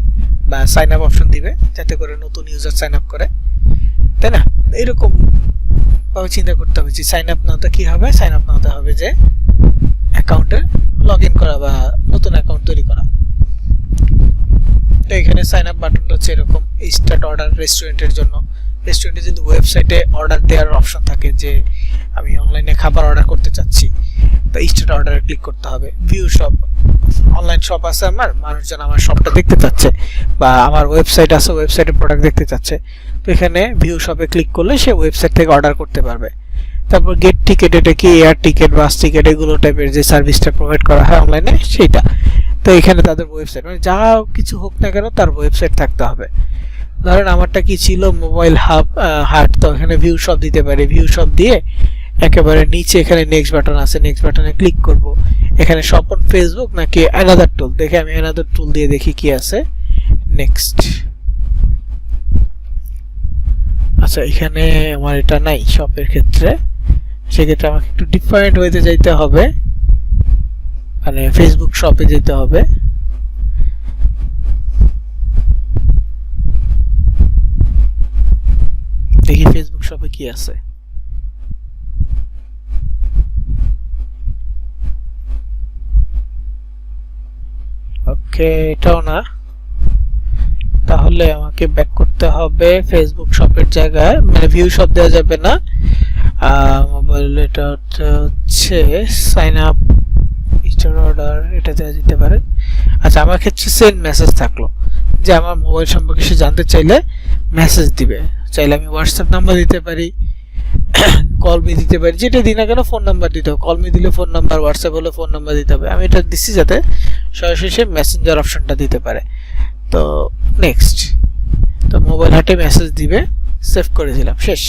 বা সাইন আপ অপশন দিবে, যাতে করে নতুন ইউজার সাইন আপ করে, তাই না? এরকম ভাবে চিন্তা করতে হবে যে সাইন আপ নাওতে কি হবে। সাইন আপ নাওতে হবে যে অ্যাকাউন্টে লগ ইন করা বা নতুন অ্যাকাউন্ট তৈরি করা। তো এখানে সাইন আপ বাটনটা হচ্ছে এরকম। স্টার্ট অর্ডার রেস্টুরেন্টের জন্য, রেস্টুরেন্টে যদি ওয়েবসাইটে অর্ডার দেওয়ার অপশন থাকে যে আমি অনলাইনে খাবার অর্ডার করতে চাচ্ছি, তো স্টার্ট অর্ডারে ক্লিক করতে হবে। ভিউ শপ, অনলাইন শপ আছে আমার, মানুষজন আমার শপটা দেখতে চাচ্ছে বা আমার ওয়েবসাইট আছে, ওয়েবসাইটে প্রোডাক্ট দেখতে চাচ্ছে, তো এখানে ভিউ শপে ক্লিক করলে সে ওয়েবসাইট থেকে অর্ডার করতে পারবে। তারপর গেট টিকেট, এটা কি এয়ার টিকেট, বাস টিকেট, এগুলো টাইপের যে সার্ভিসটা প্রোভাইড করা হয় অনলাইনে সেইটা। তো এখানে তাদের ওয়েবসাইট, মানে যা কিছু হোক না কেন তার ওয়েবসাইট থাকতে হবে। ধরেন আমারটা কি ছিল, মোবাইল হাট, তো এখানে ভিউ শপ দিতে পারি। ভিউ শপ দিয়ে একেবারে নিচে এখানে নেক্সট বাটন আছে, নেক্সট বাটনে ক্লিক করব। এখানে শপ অন ফেসবুক নাকি অ্যানাদার টুল, দেখে আমি অ্যানাদার টুল দিয়ে দেখি কি আছে। নেক্সট। আচ্ছা, এখানে আমার এটা নাই শপের ক্ষেত্রে, সেক্ষেত্রে আমাকে একটু ডিফারেন্ট ওয়েতে যাইতে হবে, মানে ফেসবুক শপে যেতে হবে। দেখি ফেসবুক শপে কি আছে। ওকে, এটাও না, তাহলে আমাকে ব্যাক করতে হবে ফেসবুক শপের জায়গায়, মানে ভিউ শপ দেওয়া যাবে না। মোবাইল, এটা হচ্ছে সাইন আপ, স্টার্ট অর্ডার, এটা দেওয়া যেতে পারে। আচ্ছা, আমার ক্ষেত্রে সেন্ড মেসেজ থাকলো, যে আমার মোবাইল সম্পর্কে সে জানতে চাইলে মেসেজ দিবে। চাইলে আমি হোয়াটসঅ্যাপ নাম্বার দিতে পারি, কল মি দিতে পারি, যেটা দিই না কেন ফোন নাম্বার দিতে হবে। কল মি দিলে ফোন নাম্বার, হোয়াটসঅ্যাপ হলে ফোন নাম্বার দিতে হবে। আমি এটা দিচ্ছি যাতে সরাসরি সে মেসেঞ্জার অপশনটা দিতে পারে। তো নেক্সট, তো মোবাইল হাটে মেসেজ দিবে, সেভ করে দিলাম, শেষ।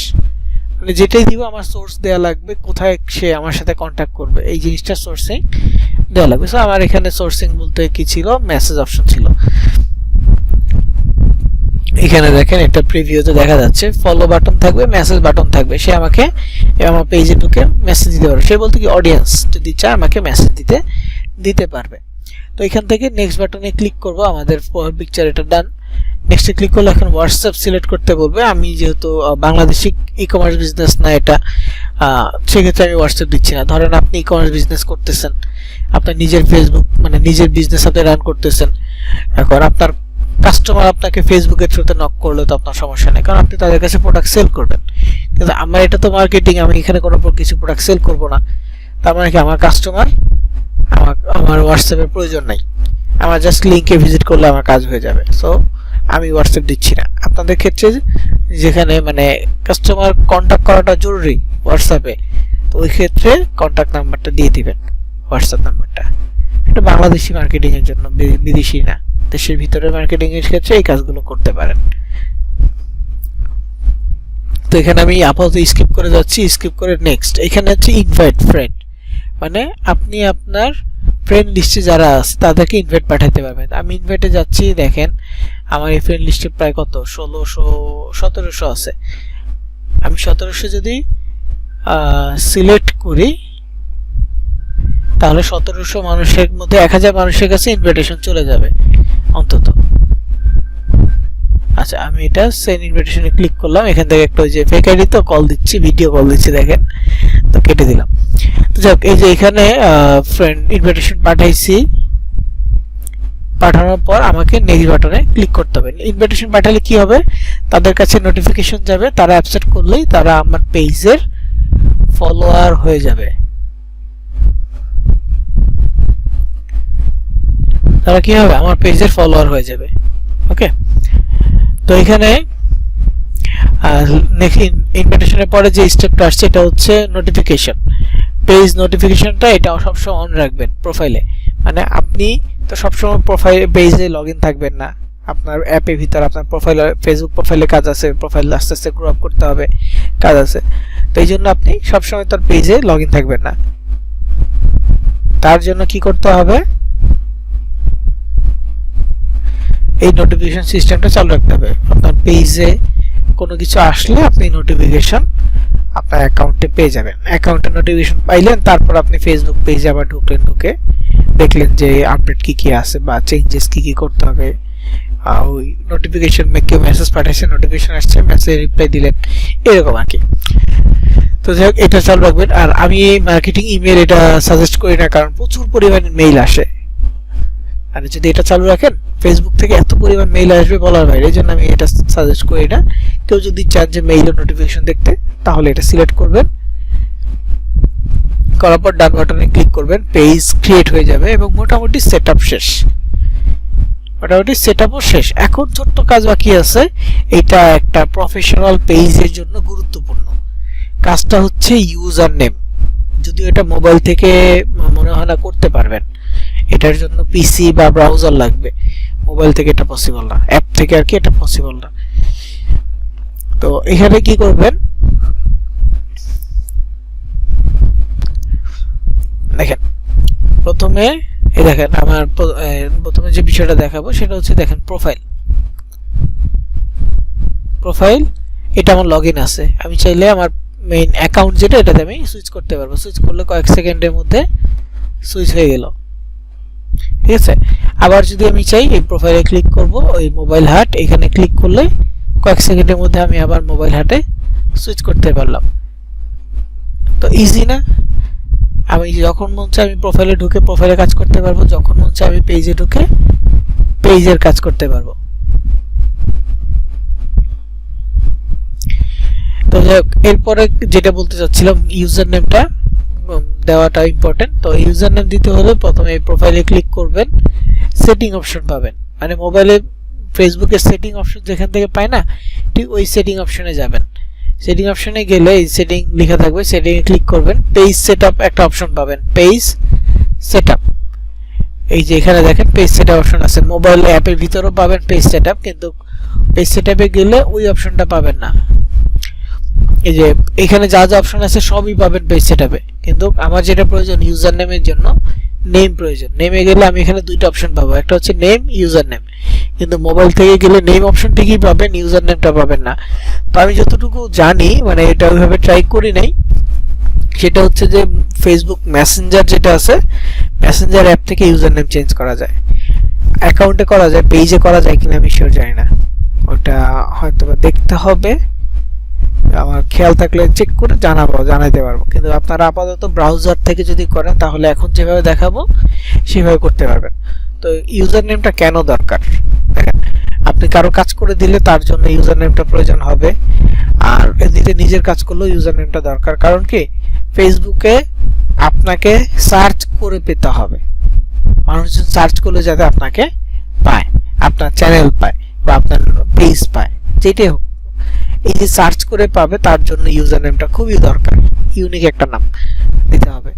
মানে যেটাই দিব আমার সোর্স দেওয়া লাগবে, কোথায় সে আমার সাথে কন্ট্যাক্ট করবে এই জিনিসটা সোর্সিং দেওয়া লাগবে। সো আমার এখানে সোর্সিং বলতে কি ছিল, মেসেজ অপশন ছিল। এখানে দেখেন একটা প্রিভিউতে দেখা যাচ্ছে ফলো বাটন থাকবে, মেসেজ বাটন থাকবে। সে আমাকে আমার পেজে ঢুকে মেসেজ দিতে পারবে। সে বলতে কি অডিয়েন্স যদি চায় আমাকে মেসেজ দিতে পারবে। তো এখান থেকে নেক্সট বাটনে ক্লিক করব। আমাদের পিকচার এটা ডান। নেক্সটে ক্লিক করলে এখন হোয়াটসঅ্যাপ সিলেক্ট করতে বলবে। আমি যেহেতু বাংলাদেশি ই কমার্স বিজনেস না এটা, সেক্ষেত্রে আমি হোয়াটসঅ্যাপ দিচ্ছি না। ধরেন আপনি ই কমার্স বিজনেস করতেছেন, আপনার নিজের ফেসবুক, মানে নিজের বিজনেস আপনি রান করতেছেন। এখন আপনার কাস্টমার আপনাকে ফেসবুকের থ্রুতে নক করলে তো আপনার সমস্যা নেই, কারণ আপনি তাদের কাছে প্রোডাক্ট সেল করবেন। কিন্তু আমার এটা তো মার্কেটিং, আমি এখানে কোনো কিছু প্রোডাক্ট সেল করব না। তার মানে কি আমার কাস্টমার, আমার হোয়াটসঅ্যাপের প্রয়োজন নাই, আমার জাস্ট লিঙ্কে ভিজিট করলে আমার কাজ হয়ে যাবে। সো আমি হোয়াটসঅ্যাপ দিচ্ছি না। আপনাদের ক্ষেত্রে যেখানে মানে কাস্টমার কন্ট্যাক্ট করাটা জরুরি হোয়াটসঅ্যাপে, তো ওই ক্ষেত্রে কন্ট্যাক্ট নাম্বারটা দিয়ে দিবেন, হোয়াটসঅ্যাপ নাম্বারটা। এটা বাংলাদেশি মার্কেটিং এর জন্য, বিদেশি না। দেশের ভিতরে মার্কেটিং এর ক্ষেত্রে এই কাজগুলো করতে পারেন। তো এখানে আমি আপাতত স্কিপ করে যাচ্ছি, স্কিপ করে নেক্সট। এখানে হচ্ছে ইনভাইট ফ্রেন্ড, মানে আপনি আপনার ফ্রেন্ড লিস্টে যারা আছে তাদেরকে ইনভাইট পাঠাতে পারবেন। আমি ইনভাইটে যাচ্ছি, দেখেন আমার এই ফ্রেন্ড লিস্টে প্রায় কত 1700 আছে। আমি 1700 যদি সিলেক্ট করি, তাহলে 1700 মানুষের মধ্যে 1000 মানুষের কাছে ইনভিটেশন চলে যাবে অন্তত। আচ্ছা, আমি এটা সেন্ড ইনভিটেশনে ক্লিক করলাম। এখান থেকে একটা ওই যে ফেক আইডি তো কল দিচ্ছি, ভিডিও কল দিচ্ছি, দেখেন, তো কেটে দিলাম। তো যাক, এই যে এখানে ফ্রেন্ড ইনভিটেশন পাঠাইছি, পাঠানোর পর আমাকে নেক্সট বাটনে ক্লিক করতে হবে। ইনভিটেশন পাঠালে কি হবে, তাদের কাছে নোটিফিকেশন যাবে, তারা অ্যাকসেপ্ট করলেই তারা আমার পেজের ফলোয়ার হয়ে যাবে। তারা কি হবে, আমার পেজের ফলোয়ার হয়ে যাবে। ওকে, তো এখানে ইনভিটেশনের পরে যে স্টেপটা আসছে এটা হচ্ছে নোটিফিকেশন। পেজ নোটিফিকেশনটা এটা সবসময় অন রাখবেন প্রোফাইলে। মানে আপনি তো সবসময় পেজে লগ ইন থাকবেন না, আপনার অ্যাপের ভিতর আপনার প্রোফাইল, ফেসবুক প্রোফাইলে কাজ আছে, প্রোফাইল আস্তে আস্তে গ্রো আপ করতে হবে, কাজ আছে। তো এই জন্য আপনি সবসময় তার পেজে লগ ইন থাকবেন না। তার জন্য কি করতে হবে, এই নোটিফিকেশন সিস্টেমটা চালু রাখতে হবে। আপনার পেজে কোনো কিছু আসলে আপনি নোটিফিকেশন আপনার অ্যাকাউন্টে পেয়ে যাবেন। অ্যাকাউন্টে নোটিফিকেশন পাইলেন, তারপর আপনি ফেসবুক পেজে আবার ঢুকলেন, ঢুকে দেখলেন যে আপডেট কি কি আছে বা চেঞ্জেস কি কি করতে হবে। ওই নোটিফিকেশন কেউ মেসেজ পাঠাইছে, নোটিফিকেশন আসছে, মেসেজ রিপ্লাই দিলেন, এরকম আর কি। তো যাই হোক, এটা চালু রাখবেন। আর আমি এই মার্কেটিং ইমেল এটা সাজেস্ট করি না, কারণ প্রচুর পরিমাণে মেইল আসে। আর যদি এটা চালু রাখেন, ফেসবুক থেকে এত পরিমাণ মেইল আসবে বলার বাইরে, এই জন্য আমি এটা সাজেস্ট করি না। কেউ যদি চান যে মেইলের নোটিফিকেশন দেখতে, তাহলে এটা সিলেক্ট করবেন, করার পর ডান বাটনে ক্লিক করবেন, পেজ ক্রিয়েট হয়ে যাবে এবং মোটামুটি সেটআপ শেষ। মোটামুটি সেটআপও শেষ। এখন ছোট্ট কাজ বাকি আছে। এটা একটা প্রফেশনাল পেজের জন্য গুরুত্বপূর্ণ কাজটা হচ্ছে ইউজার নেম। যদিও এটা মোবাইল থেকে মনে হয় না করতে পারবেন, এটার জন্য পিসি বা ব্রাউজার লাগবে। মোবাইল থেকে এটা পসিবল না, অ্যাপ থেকে আর কি এটা পসিবল না। তো এখানে কি করবেন, দেখেন প্রথমে এই দেখেন আমার প্রথমে যে বিষয়টা দেখাবো সেটা হচ্ছে দেখেন প্রোফাইল। প্রোফাইল এটা আমার লগইন আছে, আমি চাইলে আমার মেইন অ্যাকাউন্ট যেটা এটাতে আমি সুইচ করতে পারবো। সুইচ করলে কয়েক সেকেন্ডের মধ্যে সুইচ হয়ে গেল, ঠিক আছে। আবার যদি আমি চাই এই প্রোফাইলে ক্লিক করব, ওই মোবাইল হাট এখানে ক্লিক করলে কয়েক সেকেন্ডের মধ্যে আমি আবার মোবাইল হাটে সুইচ করতে পারলাম। তো ইজি না? আমি যখন মন চাই আমি প্রোফাইলে ঢুকে প্রোফাইলে কাজ করতে পারবো, যখন মন চাই আমি পেজে ঢুকে পেজের কাজ করতে পারবো। তো এরপরে যেটা বলতে চাচ্ছিলাম, ইউজার নেমটা দেওয়াটা ইম্পর্টেন্ট। তো ইউজার নেম দিতে হলে প্রথমে এই প্রোফাইলে ক্লিক করবেন, সেটিং অপশন পাবেন, মানে মোবাইলে ফেসবুকের সেটিং অপশন যেখান থেকে পায় না, ঠিক ওই সেটিং অপশনে যাবেন। সেটিং অপশনে গেলে এই সেটিং লেখা থাকবে, সেটিংয়ে ক্লিক করবেন, পেজ সেটআপ একটা অপশন পাবেন, পেজ সেটআপ। এই যে এখানে দেখেন পেজ সেটআপ অপশন আছে, মোবাইল অ্যাপের ভিতরেও পাবেন পেজ সেটআপ, কিন্তু পেজ সেটআপে গেলে ওই অপশনটা পাবেন না। এই যে এখানে যা যা অপশন আছে সবই পাবেন পেজ সেটআপে, কিন্তু আমার যেটা প্রয়োজন ইউজার নেমের জন্য নেম প্রয়োজন। নেমে গেলে আমি এখানে দুইটা অপশন পাবো, একটা হচ্ছে নেম, ইউজার নেম। কিন্তু মোবাইল থেকে গেলে নেম অপশন ঠিকই পাবেন, ইউজার নেমটা পাবেন না। তো আমি যতটুকু জানি, মানে এটা ওইভাবে ট্রাই করি নাই, সেটা হচ্ছে যে ফেসবুক মেসেঞ্জার যেটা আছে, মেসেঞ্জার অ্যাপ থেকে ইউজার নেম চেঞ্জ করা যায়, অ্যাকাউন্টে করা যায়, পেজে করা যায় কিনা আমি শিওর জানি না, ওটা হয়তো দেখতে হবে। আমার খেয়াল থাকলে চেক করে জানাইতে পারবো। কিন্তু আপনারা আপাতত ব্রাউজার থেকে যদি করেন তাহলে এখন যেভাবে দেখাবো সেভাবে করতে পারবেন। তো ইউজার নেমটা কেন দরকার, দেখেন আপনি কারো কাজ করে দিলে তার জন্য ইউজার নেমটা প্রয়োজন হবে, আর এদিকে নিজের কাজ করলেও ইউজার নেমটা দরকার। কারণ কি, ফেসবুকে আপনাকে সার্চ করে পেতে হবে, মানুষজন সার্চ করলে যাতে আপনাকে পায়, আপনার চ্যানেল পায় বা আপনার পেজ পায়, যেটাই হোক, এই যে সার্চ করে পাবে তার জন্য ইউজার নেমটা খুবই দরকার। ইউনিক একটা নাম দিতে হবে,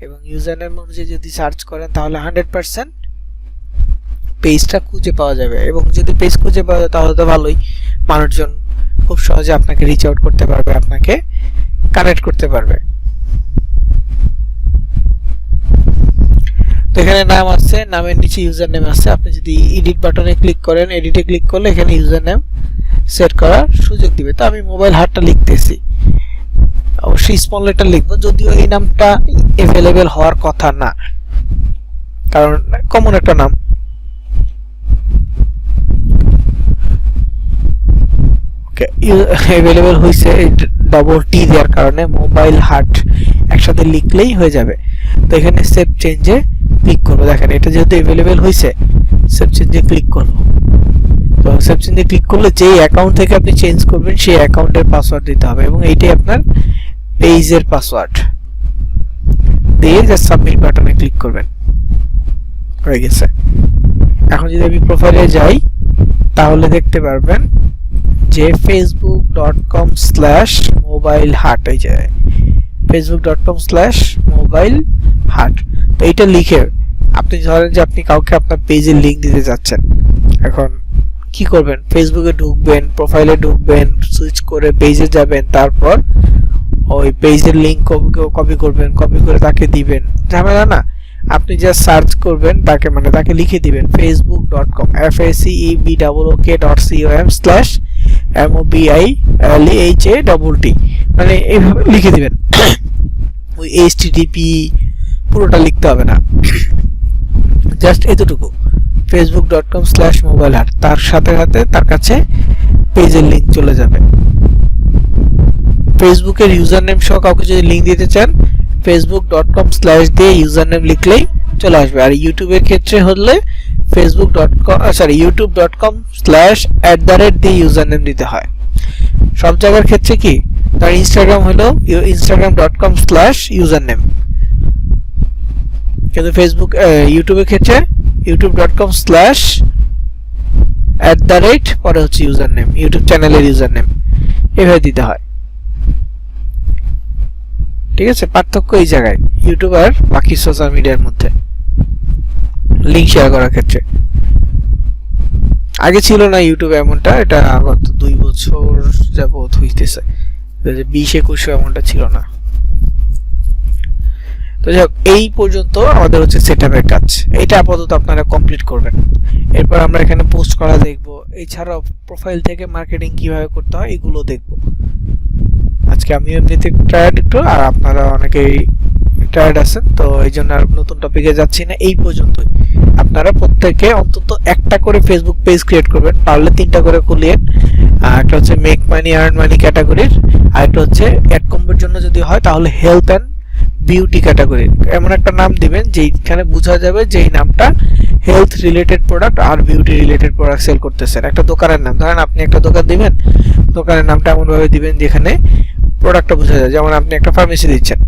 এবং ইউজার নেম অনুযায়ী যদি সার্চ করেন তাহলে 100% পেজটা খুঁজে পাওয়া যাবে। এবং যদি পেজ খুঁজে পাওয়া যায় তাহলে তো ভালোই, মানুষজন খুব সহজে আপনাকে রিচ আউট করতে পারবে, আপনাকে কানেক্ট করতে পারবে। তো এখানে নাম আছে, নামের নিচে ইউজার নেম আছে। আপনি যদি এডিট বাটনে ক্লিক করেন, এডিটে ক্লিক করলে এখানে ইউজার নেম সেট করার সুযোগ দিবে। তো আমি মোবাইল হাটটা লিখতেছি, অবশ্যই স্মল লেটার লিখবো, যদিও এই নামটা অ্যাভেলেবেল হওয়ার কথা না, কারণ কমন একটা নাম। ওকে, অ্যাভেলেবেল হয়েছে ডবল টি দেওয়ার কারণে, মোবাইল হাট একসাথে লিখলেই হয়ে যাবে। তো এখানে সেভ চেঞ্জে ক্লিক করবো, দেখেন এটা যেহেতু অ্যাভেলেবেল হয়েছে, সেভ চেঞ্জে ক্লিক করবো। তো সেভ চেঞ্জে ক্লিক করলে যে অ্যাকাউন্ট থেকে আপনি চেঞ্জ করবেন সেই অ্যাকাউন্টের পাসওয়ার্ড দিতে হবে, এবং এইটাই আপনার পেজের পাসওয়ার্ড দিয়ে জাস্ট সাবমিট বাটনে ক্লিক করবেন, হয়ে গেছে। এখন যদি আমি প্রোফাইলে যাই তাহলে দেখতে পারবেন যে facebook.com/mobilehat, এই যে facebook.com/mobilehat। তো এইটা লিখে আপনি ধরেন যে আপনি কাউকে আপনার পেজের লিংক দিতে যাচ্ছেন, এখন কি করবেন, ফেসবুকে ঢুকবেন, প্রোফাইলে ঢুকবেন, সুইচ করে পেজে যাবেন, তারপর ওই পেজের লিংক কপি করবেন, কপি করে তাকে দিবেন, ঝামেলা না। আপনি জাস্ট সার্চ করবেন তাকে, মানে তাকে লিখে দিবেন facebook.com facebook.com/mobilehat, মানে এইভাবে লিখে দিবেন। ওই http পুরোটা লিখতে হবে না, জাস্ট এতটুকু facebook.com/mobilehat। তার সাথে সাথে তার কাছে পেজের লিংক চলে যাবে। ফেসবুকের ইউজার নেম সহ কাউকে যদি লিংক দিতে চান facebook.com/ দিয়ে ইউজার নেম লিখলেই চলে আসবে। আর ইউটিউবের ক্ষেত্রে হলে youtube.com/ দিয়ে ইউজার নেম দিতে হয়। সব জায়গার ক্ষেত্রে কি, তার ইনস্টাগ্রাম হলো instagram.com/ ইউজার নেম, কিন্তু ফেসবুক ইউটিউবের ক্ষেত্রে youtube.com/ পরে হচ্ছে ইউজার নেম, ইউটিউব চ্যানেলের ইউজার নেম, এভাবে দিতে হয়। ঠিক আছে, পার্থক্য এই জায়গায় ইউটিউব আর বাকি সোশ্যাল মিডিয়ার মধ্যে লিংক শেয়ার করার ক্ষেত্রে। আগে ছিল না ইউটিউবে এমনটা, এটা গত 2 বছর যাবত হইতেছে, 20-21 এমনটা ছিল না। তো যাই হোক, এই পর্যন্ত আমাদের হচ্ছে সেটআপের কাজ, এটা আপাতত আপনারা কমপ্লিট করবেন। এরপর আমরা এখানে পোস্ট করা দেখব, এছাড়াও প্রোফাইল থেকে মার্কেটিং কিভাবে করতে হয় এগুলো দেখব। আজকে আমি এমনিতে টায়ার্ড একটু, আর আপনারা অনেকেই টায়ার্ড আছেন, তো এই জন্য আর নতুন টপিকে যাচ্ছি না। এই পর্যন্তই। আপনারা প্রত্যেকে অন্তত একটা করে ফেসবুক পেজ ক্রিয়েট করবেন, পারলে 3টা করে খুলিয়েন। একটা হচ্ছে মেক মানি আর্ন মানি ক্যাটাগরির, আর একটা হচ্ছে অ্যাড কম্বোর জন্য যদি হয় তাহলে হেলথ অ্যান্ড বিউটি ক্যাটাগরির। এমন একটা নাম দিবেন যেখানে বোঝা যাবে যে এই নামটা হেলথ রিলেটেড প্রোডাক্ট আর বিউটি রিলেটেড প্রোডাক্ট সেল করতেছেন। একটা দোকানের নাম, ধরেন আপনি একটা দোকান দিবেন, দোকানের নামটা এমনভাবে দিবেন যেখানে প্রোডাক্টটা বোঝা যায়। যেমন আপনি একটা ফার্মেসি দিচ্ছেন,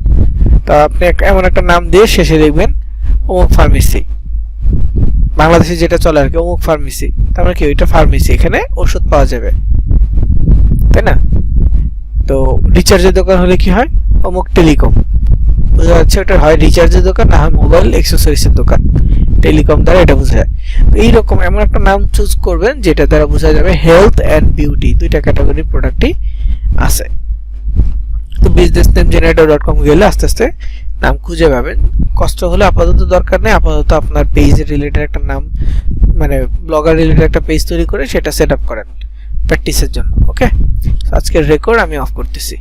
তো আপনি এমন একটা নাম দিয়ে শেষে লিখবেন অমুক ফার্মেসি, বাংলাদেশে যেটা চলে আর কি, অমুক ফার্মেসি, তারপরে কি ওইটা ফার্মেসি, এখানে ওষুধ পাওয়া যাবে, তাই না? তো রিচার্জের দোকান হলে কি হয়, অমুক টেলিকম, বোঝা যাচ্ছে ওটা হয় রিচার্জের দোকান, না হয় মোবাইল অ্যাক্সেসরিজের দোকান, টেলিকম দ্বারা এটা বোঝা যায়। তো এইরকম এমন একটা নাম চুজ করবেন যেটা দ্বারা বোঝা যাবে হেলথ অ্যান্ড বিউটি 2টা ক্যাটাগরির প্রোডাক্টই আছে। তো businessnamegenerator.com গেলে আস্তে আস্তে নাম খুঁজে পাবেন। কষ্ট হলে আপাতত দরকার নেই, আপাতত আপনার পেজের রিলেটেড একটা নাম, মানে ব্লগার রিলেটেড একটা পেজ তৈরি করে সেটা সেট আপ করেন প্র্যাকটিসের জন্য। ওকে, আজকের রেকর্ড আমি অফ করতেছি।